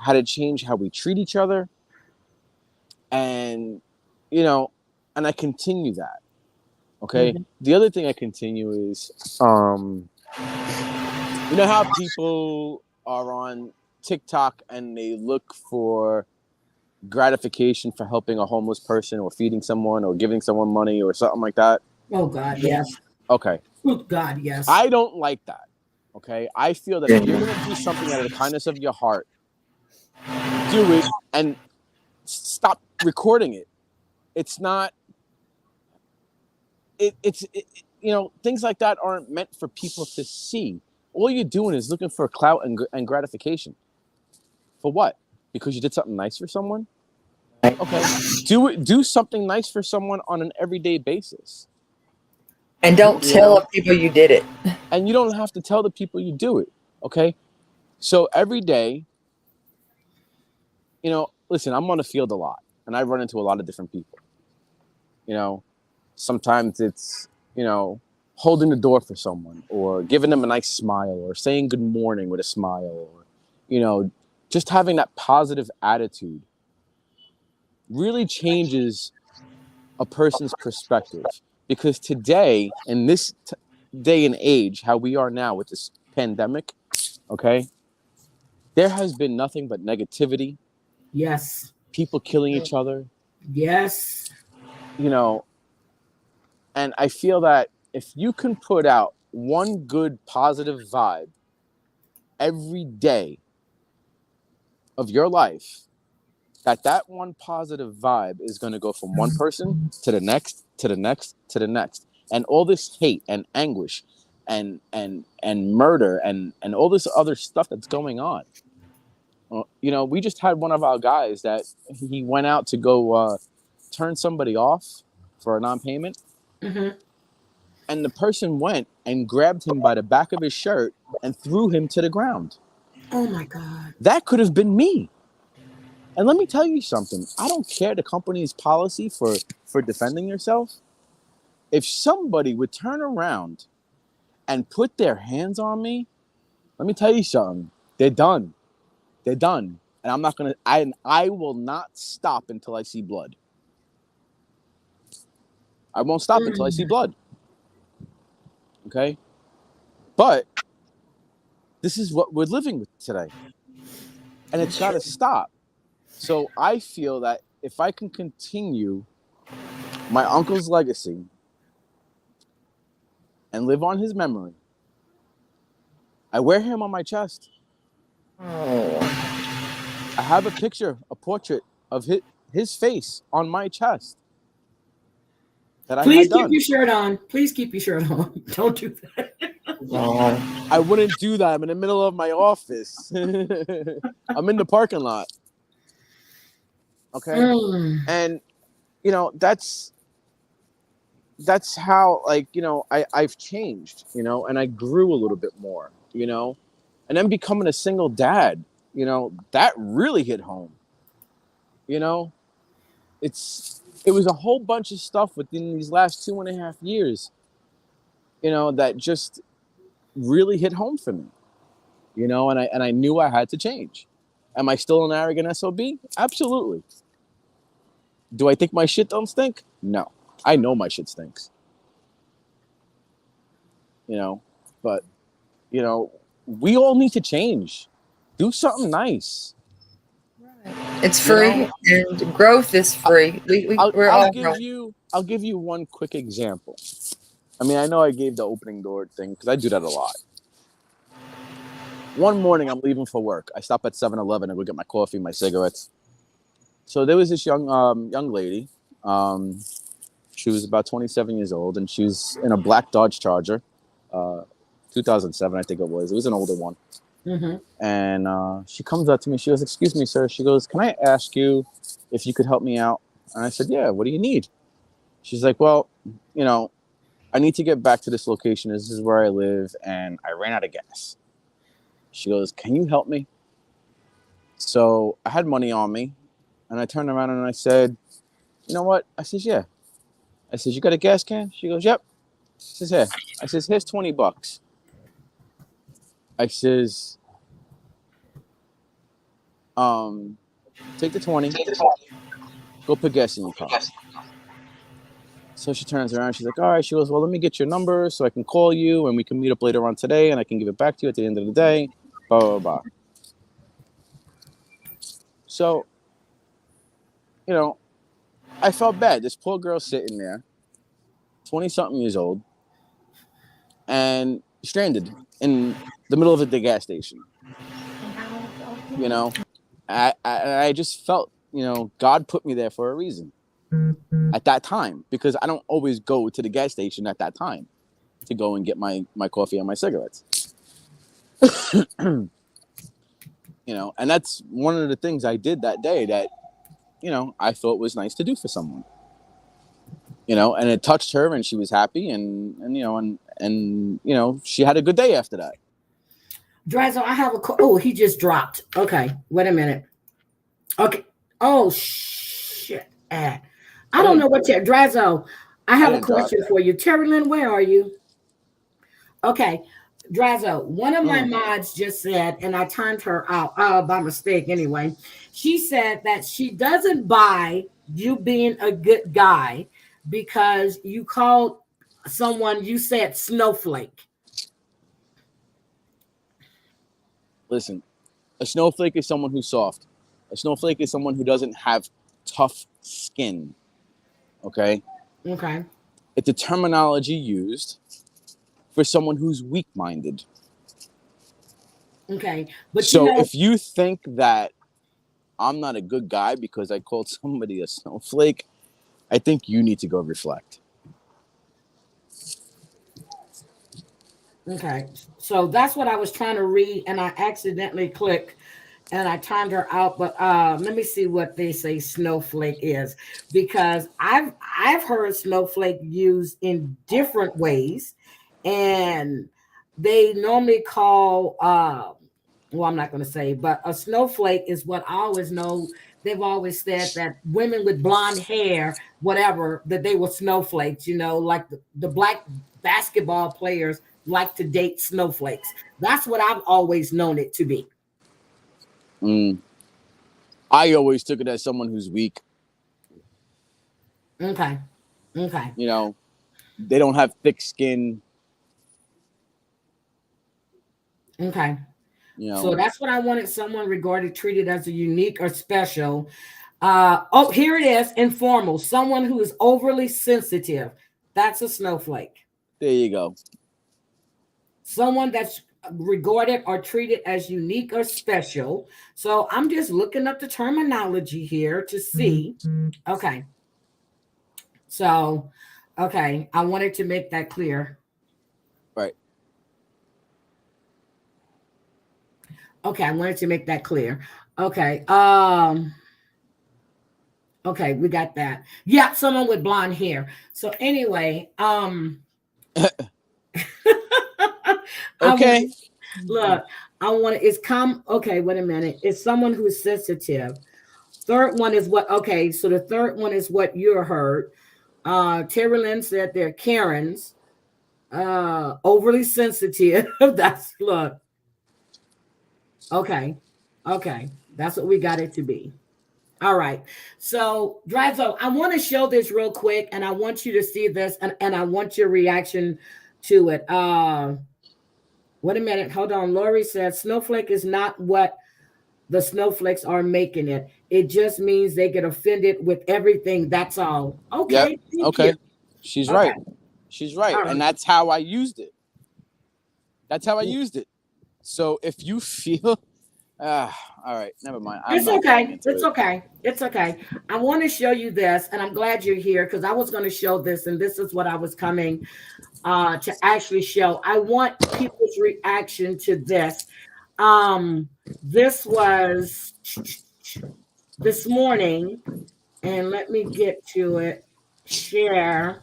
had to change how we treat each other. And, you know, and I continue that. Okay. Mm-hmm. The other thing I continue is, you know how people are on TikTok and they look for gratification for helping a homeless person or feeding someone or giving someone money or something like that? Oh God, yes. Okay. Oh God, yes. I don't like that. Okay. I feel that if you're going to do something out of the kindness of your heart, do it and stop recording it. It's not, it's you know, things like that aren't meant for people to see. All you're doing is looking for clout and gratification. For what? Because you did something nice for someone? Okay. Do something nice for someone on an everyday basis. And don't tell people you did it. And you don't have to tell the people you do it. Okay. So every day, you know, listen, I'm on the field a lot and I run into a lot of different people. You know, sometimes it's, you know, holding the door for someone or giving them a nice smile or saying good morning with a smile or, you know, just having that positive attitude really changes a person's perspective. Because today, in this day and age, how we are now with this pandemic, okay, there has been nothing but negativity. Yes. People killing each other. Yes. You know, and I feel that if you can put out one good positive vibe every day of your life, that one positive vibe is going to go from one person to the next, to the next, to the next. And all this hate and anguish and murder and all this other stuff that's going on. You know, we just had one of our guys that he went out to go turn somebody off for a non-payment. Mm-hmm. And the person went and grabbed him by the back of his shirt and threw him to the ground. Oh my God. That could have been me. And let me tell you something. I don't care the company's policy for defending yourself. If somebody would turn around and put their hands on me, let me tell you something. They're done. They're done. And I'm not going to, I will not stop until I see blood. I won't stop until I see blood. Okay? But this is what we're living with today. And it's got to stop. So I feel that if I can continue my uncle's legacy and live on his memory, I wear him on my chest. I have a picture, a portrait of his face on my chest. that I Please had keep done. your shirt on. Please keep your shirt on. Don't do that. I wouldn't do that. I'm in the middle of my office. I'm in the parking lot. Okay. Mm. And you know, that's how, like, you know, I've changed, you know, and I grew a little bit more, you know, and then becoming a single dad, you know, that really hit home. You know, it was a whole bunch of stuff within these last 2.5 years, you know, that just really hit home for me, you know, and I knew I had to change. Am I still an arrogant SOB? Absolutely. Do I think my shit don't stink? No. I know my shit stinks. You know, but, you know, we all need to change. Do something nice. It's You free, know? and growth is free. We're all growing. I'll give you one quick example. I mean, I know I gave the opening door thing because I do that a lot. One morning, I'm leaving for work. I stop at 7-Eleven and go get my coffee, my cigarettes. So there was this young lady. She was about 27 years old, and she was in a black Dodge Charger, 2007, I think it was. It was an older one. Mm-hmm. And she comes up to me. She goes, "Excuse me, sir." She goes, "Can I ask you if you could help me out?" And I said, "Yeah, what do you need?" She's like, "Well, you know, I need to get back to this location. This is where I live, and I ran out of gas." She goes, "Can you help me?" So I had money on me, and I turned around and I said, "You know what?" I says, "Yeah." I says, "You got a gas can?" She goes, "Yep." She says, "Here." I says, "Here's $20." I says, "Take the 20, go put gas in your car." So she turns around. She's like, "All right." She goes, "Well, let me get your number so I can call you and we can meet up later on today and I can give it back to you at the end of the day." Blah, blah, blah. So, you know, I felt bad. This poor girl sitting there, 20-something years old, and stranded in the middle of the gas station. You know, I just felt, you know, God put me there for a reason at that time, because I don't always go to the gas station at that time to go and get my coffee and my cigarettes. You know, and that's one of the things I did that day that, you know, I thought was nice to do for someone. You know, and it touched her and she was happy and you know, and you know, she had a good day after that. Drazo, I have a oh, he just dropped. Okay, wait a minute. Okay. Oh shit. I don't know what Drazo. I have a question for you. Terry Lynn, where are you? Okay. Drazo, one of my mods just said, and I timed her out by mistake anyway. She said that she doesn't buy you being a good guy because you called someone, you said snowflake. Listen, a snowflake is someone who's soft. A snowflake is someone who doesn't have tough skin. Okay? Okay. It's a terminology used for someone who's weak-minded. Okay. But so you know, if you think that I'm not a good guy because I called somebody a snowflake, I think you need to go reflect. Okay. So that's what I was trying to read, and I accidentally clicked and I timed her out. But let me see what they say snowflake is, because I've heard snowflake used in different ways, and they normally call well, I'm not going to say, but a snowflake is what I always know. They've always said that women with blonde hair, whatever, that they were snowflakes, you know, like the black basketball players like to date snowflakes. That's what I've always known it to be. I always took it as someone who's weak. Okay. Okay. You know, they don't have thick skin. Okay. You know. So that's what I wanted, someone regarded, treated as a unique or special. Oh, here it is. Informal. Someone who is overly sensitive. That's a snowflake. There you go. Someone that's regarded or treated as unique or special. So I'm just looking up the terminology here to see. Okay. So Okay, I wanted to make that clear. Right. Okay, I wanted to make that clear. Okay. Okay, we got that. Yeah, someone with blonde hair. So anyway, Okay. look, I want to, it's come, okay, wait a minute. It's someone who's sensitive. Third one is what, okay, so the third one is what you heard. Terry Lynn said they're Karens, overly sensitive. That's, look. Okay, that's what we got it to be. All right. So, Drazo, I want to show this real quick, and I want you to see this, and I want your reaction to it. Wait a minute. Hold on. Lori said snowflake is not what the snowflakes are making it. It just means they get offended with everything. That's all. Okay. Yep. Okay. You. She's Okay. right. She's right. All right. And that's how I used it. So if you feel, all right, never mind. It's okay. It's okay. I want to show you this, and I'm glad you're here because I was going to show this, and this is what I was coming to actually show. I want people's reaction to this. This was this morning, and let me get to it. Share.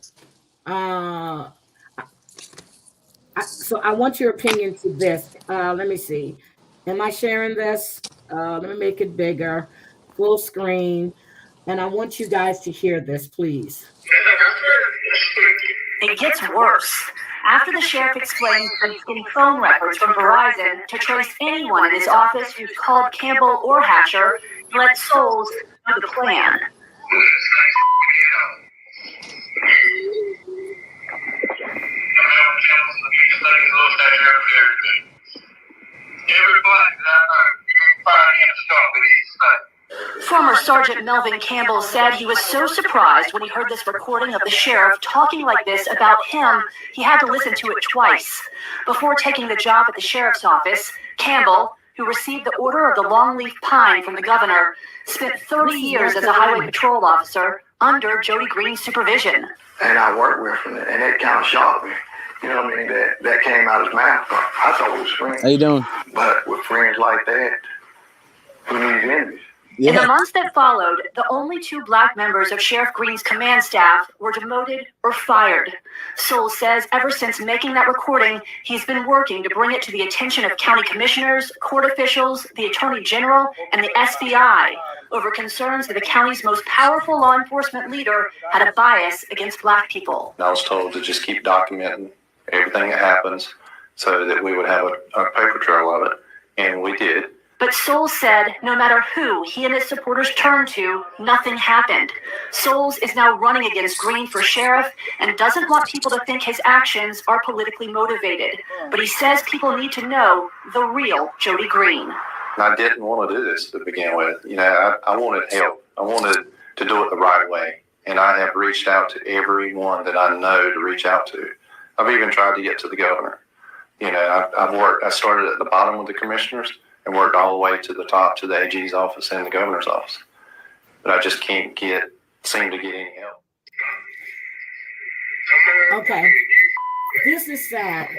So I want your opinion to this. Let me see. Am I sharing this? Let me make it bigger, full screen. And I want you guys to hear this, please. It gets worse. After the sheriff explained that he's getting phone records from Verizon to trace anyone in his office who's called Campbell or Hatcher, he let Souls know the plan. Former Sergeant Melvin Campbell said he was so surprised when he heard this recording of the sheriff talking like this about him, he had to listen to it twice. Before taking the job at the sheriff's office, Campbell, who received the Order of the Longleaf Pine from the governor, spent 30 years as a highway patrol officer under Jody Green's supervision. And I worked with him, and it kind of shocked me. You know what I mean? That came out of his mouth. I thought it was friends. How you doing? But with friends like that, who needs enemies? In the months that followed, the only 2 black members of Sheriff Green's command staff were demoted or fired. Soul says ever since making that recording, he's been working to bring it to the attention of county commissioners, court officials, the attorney general, and the FBI over concerns that the county's most powerful law enforcement leader had a bias against black people. I was told to just keep documenting everything that happens so that we would have a paper trail of it, and we did. But Souls said no matter who he and his supporters turned to, nothing happened. Souls is now running against Green for sheriff and doesn't want people to think his actions are politically motivated. But he says people need to know the real Jody Green. I didn't want to do this to begin with. You know, I wanted help. I wanted to do it the right way. And I have reached out to everyone that I know to reach out to. I've even tried to get to the governor. You know, I started at the bottom with the commissioners and worked all the way to the top to the AG's office and the governor's office. But I just can't seem to get any help. Okay. This is sad.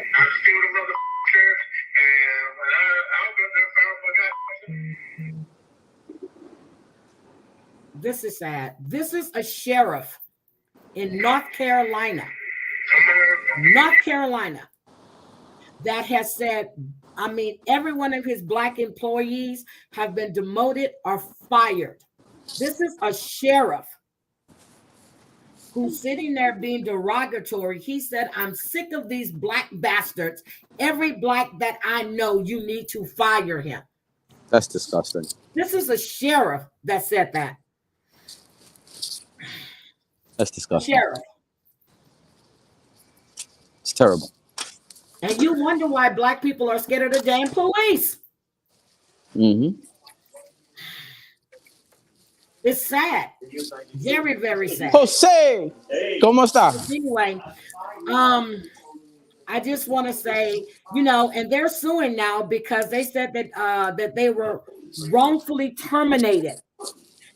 This is sad. This is a sheriff in North Carolina, that has said, I mean, every one of his black employees have been demoted or fired. This is a sheriff who's sitting there being derogatory. He said, I'm sick of these black bastards. Every black that I know, you need to fire him. That's disgusting. This is a sheriff that said that. That's disgusting. Sheriff. It's terrible. And you wonder why black people are scared of the damn police. Mm-hmm. It's sad. Very, very sad. Jose, ¿cómo está? Anyway, I just want to say, you know, and they're suing now because they said that that they were wrongfully terminated.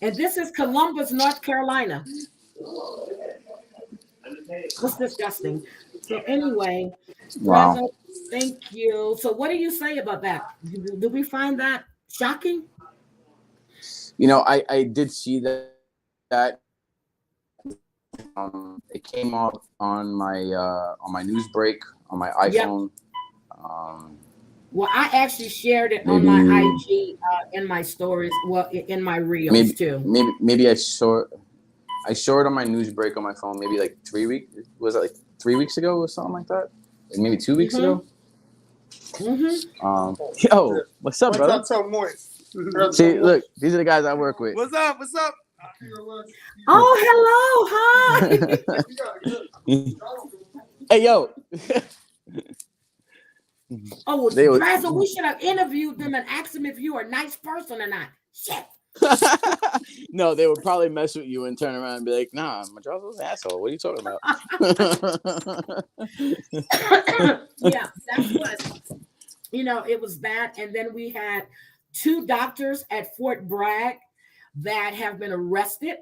And this is Columbus, North Carolina. It's disgusting. So anyway, Wow. Razo, thank you. So what do you say about that? Do we find that shocking? You know, I did see that it came up on my news break on my Yep. iPhone. Um, Well, I actually shared it on maybe my IG in my stories, well, in my reels maybe too. maybe I saw it on my news break on my phone maybe like 3 weeks. Was it like 3 weeks ago or something like that? Like maybe 2 weeks ago. Yo, what's up, brother? What's up, so moist? See, look, these are the guys I work with. What's up? What's up? Oh, hello, hi. Hey, yo. Oh, They were- Razo, we should have interviewed them and asked them if you are a nice person or not. Shit. No, they would probably mess with you and turn around and be like, "Nah, Madrazo's an asshole. What are you talking about?" Yeah, that's what, it was that. And then we had 2 doctors at Fort Bragg that have been arrested.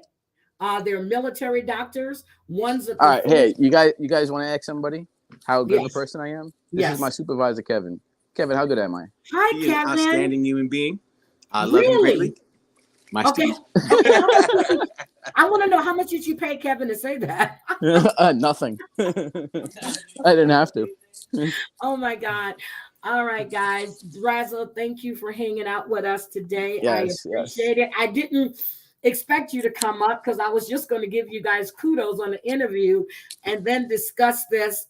They're military doctors. One's at the All right, hey, you guys want to ask somebody how good of a Yes. person I am? This Yes. is my supervisor, Kevin. Kevin, how good am I? Hi, He is an Kevin. outstanding human being. I love him Really? greatly. My Okay. Steve. I want to know how much did you pay Kevin to say that? Nothing. I didn't have to. Oh my God. All right, guys. Razo, thank you for hanging out with us today. Yes, I appreciate it. I didn't expect you to come up because I was just going to give you guys kudos on the interview and then discuss this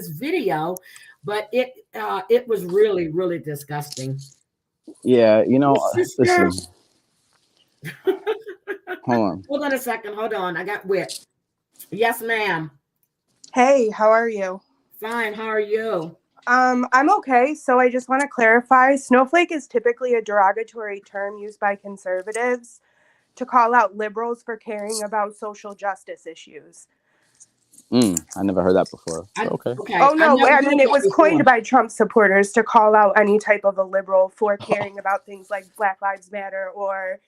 video, but it was really, really disgusting. Yeah, Sister. listen. Hold Hold on a second. Hold on. I got wit. Yes, ma'am. Hey, how are you? Fine. How are you? I'm okay. So I just want to clarify, snowflake is typically a derogatory term used by conservatives to call out liberals for caring about social justice issues. I never heard that before. Okay. Oh no, never I mean heard it that was before. coined by Trump supporters to call out any type of a liberal for caring about things like Black Lives Matter or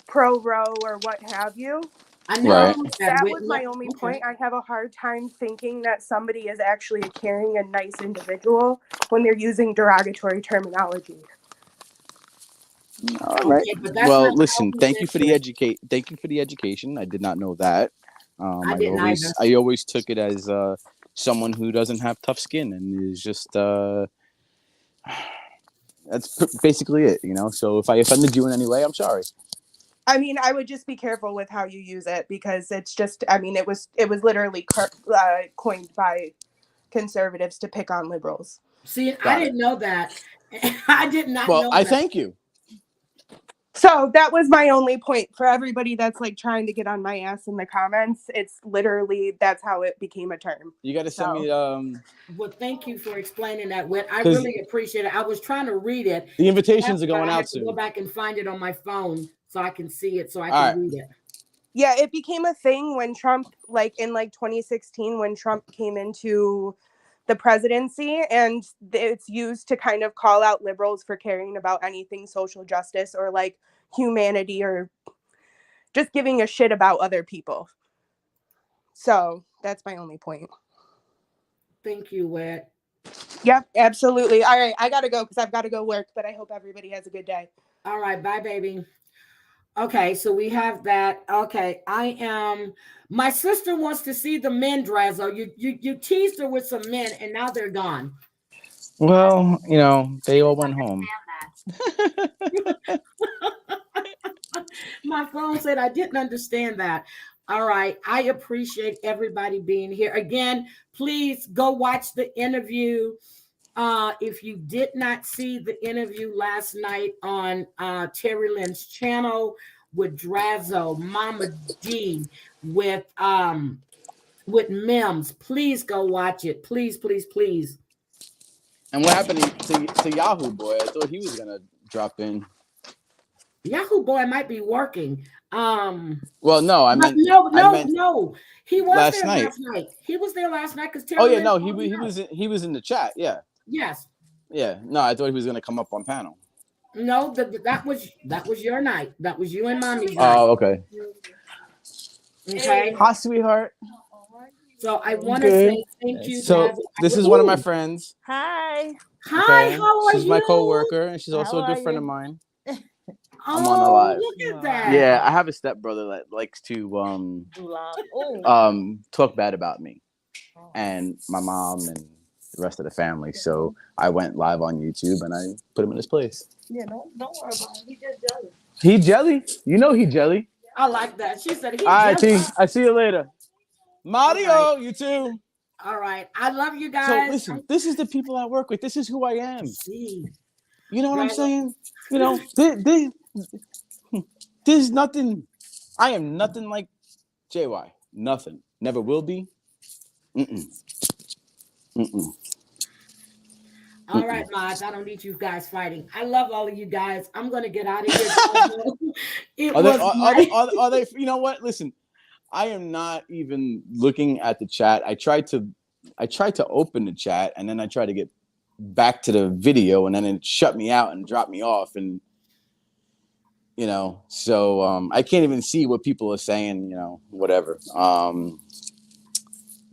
pro-Roe or what have you. I know Right. That Wit- was my only okay. point. I have a hard time thinking that somebody is actually a caring and nice individual when they're using derogatory terminology. All right. Okay, but that's Well, not listen. how Thank we you for did the it. Thank you for the education. I did not know that. I didn't either. I always took it as someone who doesn't have tough skin and is just that's basically it. So if I offended you in any way, I'm sorry. I mean, I would just be careful with how you use it because it's just, I mean, it was literally coined by conservatives to pick on liberals. See, Got I it. didn't know that. I did not Well, know I that. thank you. So that was my only point for everybody that's like trying to get on my ass in the comments. It's literally, that's how it became a term. You got to send me Well, thank you for explaining that, Wit. I 'Cause- really appreciate it. I was trying to read it. the invitations are That's why going I out had to go soon. back and find it on my phone so I can see it, so I All can right. read it. Yeah, it became a thing when Trump, in 2016, when Trump came into the presidency, and it's used to kind of call out liberals for caring about anything social justice or like humanity or just giving a shit about other people. So that's my only point. Thank you, Wit. Yep, absolutely. All right, I gotta go because I've got to go work, but I hope everybody has a good day. All right, bye, baby. Okay, so we have that. Okay, my sister wants to see the men, Drazo. You teased her with some men, and now they're gone. Well, they all went home. My phone said I didn't understand that. All right, I appreciate everybody being here. Again, please go watch the interview. If you did not see the interview last night on Terry Lynn's channel with Drazo, Mama D, with Mims, please go watch it. Please, please, please. And what happened to Yahoo Boy? I thought he was gonna drop in. Yahoo Boy might be working. Well, no, I meant no. He was last there night. last night. He was there last night because Oh yeah, no, he was in the chat. Yeah. Yes. Yeah. No, I thought he was gonna come up on panel. No, that was your night. That was you and Mommy's night. Oh, okay. Okay. Hi, sweetheart. So I want to Good. say thank you. So guys. this is one of my Ooh. friends. Hi. Hi, Okay, how are she's you? my coworker, and she's also How a good are friend you? of mine. Oh, I'm on the live. look at Wow. that. Yeah, I have a stepbrother that likes to Oh. talk bad about me Oh. and my mom and the rest of the family. So I went live on YouTube and I put him in his place. Yeah, don't worry about it. He just jealous. He jelly. You know he jelly. I like that. She said, All right, T. jealous. I see you later. Mario, All you too. All right. I love you So guys. listen, this is the people I work with. This is who I am. See. You know what I'm Right. saying? You know, there's nothing. I am nothing like JY. Nothing. Never will be. Mm-mm. Mm-mm. All right, mods. I don't need you guys fighting. I love all of you guys. I'm gonna get out of here. It Are they, was nice. are they? You know what? Listen, I am not even looking at the chat. I tried to open the chat, and then I tried to get back to the video, and then it shut me out and dropped me off, and you know, so I can't even see what people are saying. You know, whatever.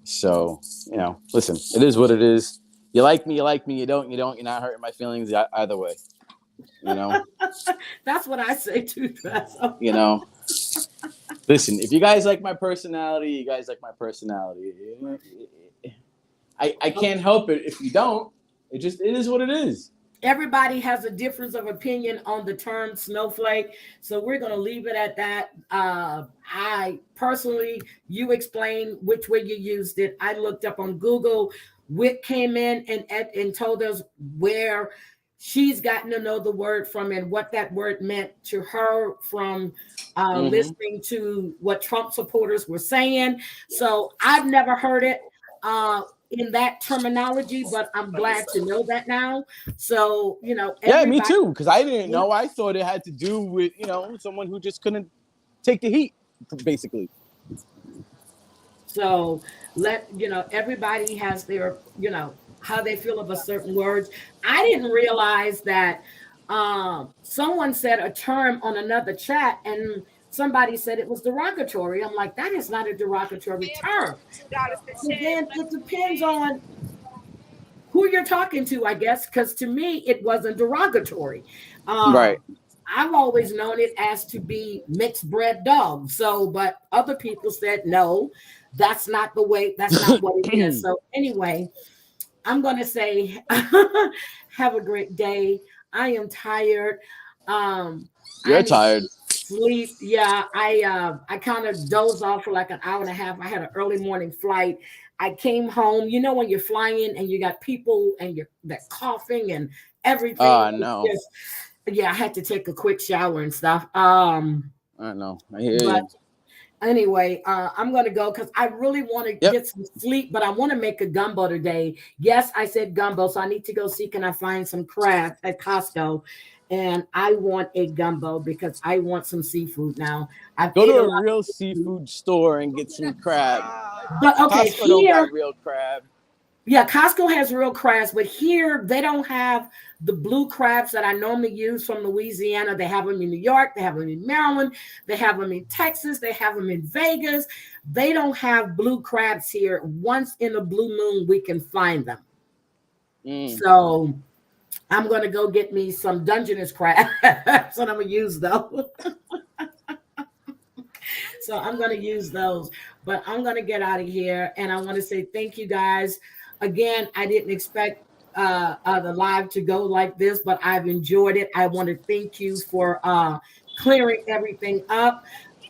So you know, listen, it is what it is. You like me, you don't, you're not hurting my feelings either way. You know? That's what I say too, Dress. You know? Listen, if you guys like my personality, you guys like my personality. I can't help it if you don't. It is what it is. Everybody has a difference of opinion on the term snowflake, so we're going to leave it at that. I personally, you explain which way you used it. I looked up on Google. Wick came in and told us where she's gotten to know the word from and what that word meant to her from listening to what Trump supporters were saying. So I've never heard it in that terminology, but I'm glad to know that now. So, you know, yeah, me too, because I didn't know. I thought it had to do with, you know, someone who just couldn't take the heat, basically. So everybody has their, you know, how they feel about certain words. I didn't realize that someone said a term on another chat and somebody said it was derogatory. I'm like, that is not a derogatory term. Again, it depends on who you're talking to, I guess, because to me, it wasn't derogatory. Right. I've always known it as to be mixed bred dog. So, but other people said, no, that's not the way, that's not what it is. So anyway, I'm going to say, have a great day. I am tired. You're tired. Sleep. Yeah. I kind of dozed off for like an hour and a half. I had an early morning flight. I came home, you know, when you're flying and you got people and they're coughing and everything. Oh, no. Yeah, I had to take a quick shower and stuff. I know. I hear you. Anyway, I'm going to go because I really want to get some sleep, but I want to make a gumbo today. Yes, I said gumbo, so I need to go see, can I find some crab at Costco? And I want a gumbo because I want some seafood now. Go to a real seafood store and get some crab. But okay, Costco don't got real crab. Yeah, Costco has real crabs, but here they don't have the blue crabs that I normally use from Louisiana. They have them in New York, they have them in Maryland, they have them in Texas, they have them in Vegas. They don't have blue crabs here. Once in a blue moon, we can find them. So I'm going to go get me some Dungeness crabs that I'm going to use those. So I'm going to use those, but I'm going to get out of here. And I want to say thank you guys. Again, I didn't expect the live to go like this, but I've enjoyed it. I want to thank you for clearing everything up.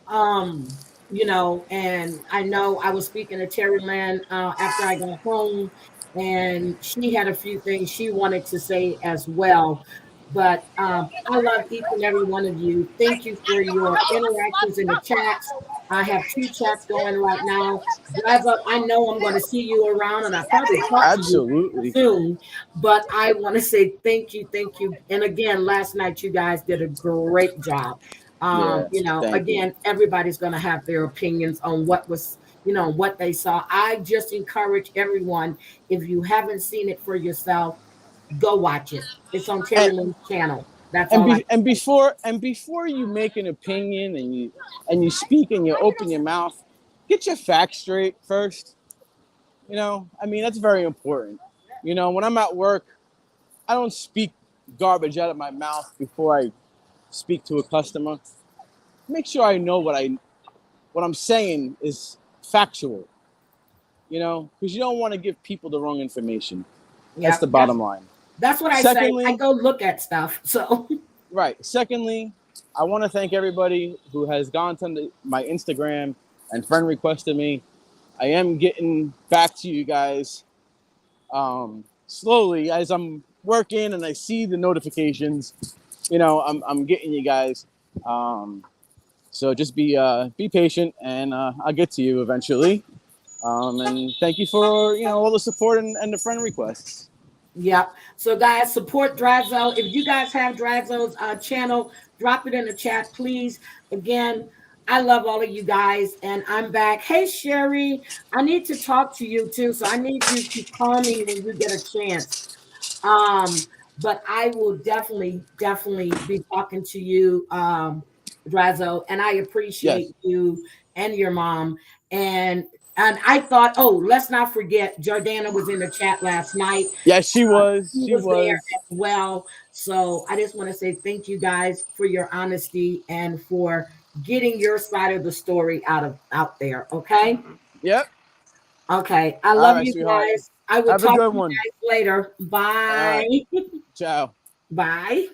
You know, and I know I was speaking to Terry Lynn after I got home, and she had a few things she wanted to say as well. But I love each and every one of you. Thank you for your interactions in the chats. I have 2 chats going right now. Drive up. I know I'm going to see you around, and I probably talk to you soon. But I want to say thank you. And again, last night you guys did a great job. You know, again, everybody's going to have their opinions on what was, you know, what they saw. I just encourage everyone, if you haven't seen it for yourself, go watch it. It's on Terry Lynn's channel. That's all. And before you make an opinion and you speak and you open your mouth, get your facts straight first. You know, I mean, that's very important. You know, when I'm at work, I don't speak garbage out of my mouth before I speak to a customer. Make sure I know what I'm saying is factual. You know, because you don't want to give people the wrong information. Yeah, That's the bottom line. That's what I Secondly, say. I go look at stuff. So right. Secondly, I want to thank everybody who has gone to my Instagram and friend requested me. I am getting back to you guys slowly as I'm working and I see the notifications. You know, I'm getting you guys. So just be patient, and I'll get to you eventually. And thank you for all the support and the friend requests. yeah. So guys, support Drazo. If you guys have Drazo's channel, drop it in the chat, please. Again, I love all of you guys, and I'm back. Hey Sherry, I need to talk to you too, so I need you to call me when you get a chance. But I will definitely be talking to you, Drazo, and I appreciate you and your mom. And I thought, oh, let's not forget, Jordana was in the chat last night. Yes, she was. She was there as well. So I just want to say thank you guys for your honesty and for getting your side of the story out there. Okay. Yep. Okay. I love right, you sweetheart. guys. I will Have a talk good to one. you guys later. Bye. Ciao. Bye.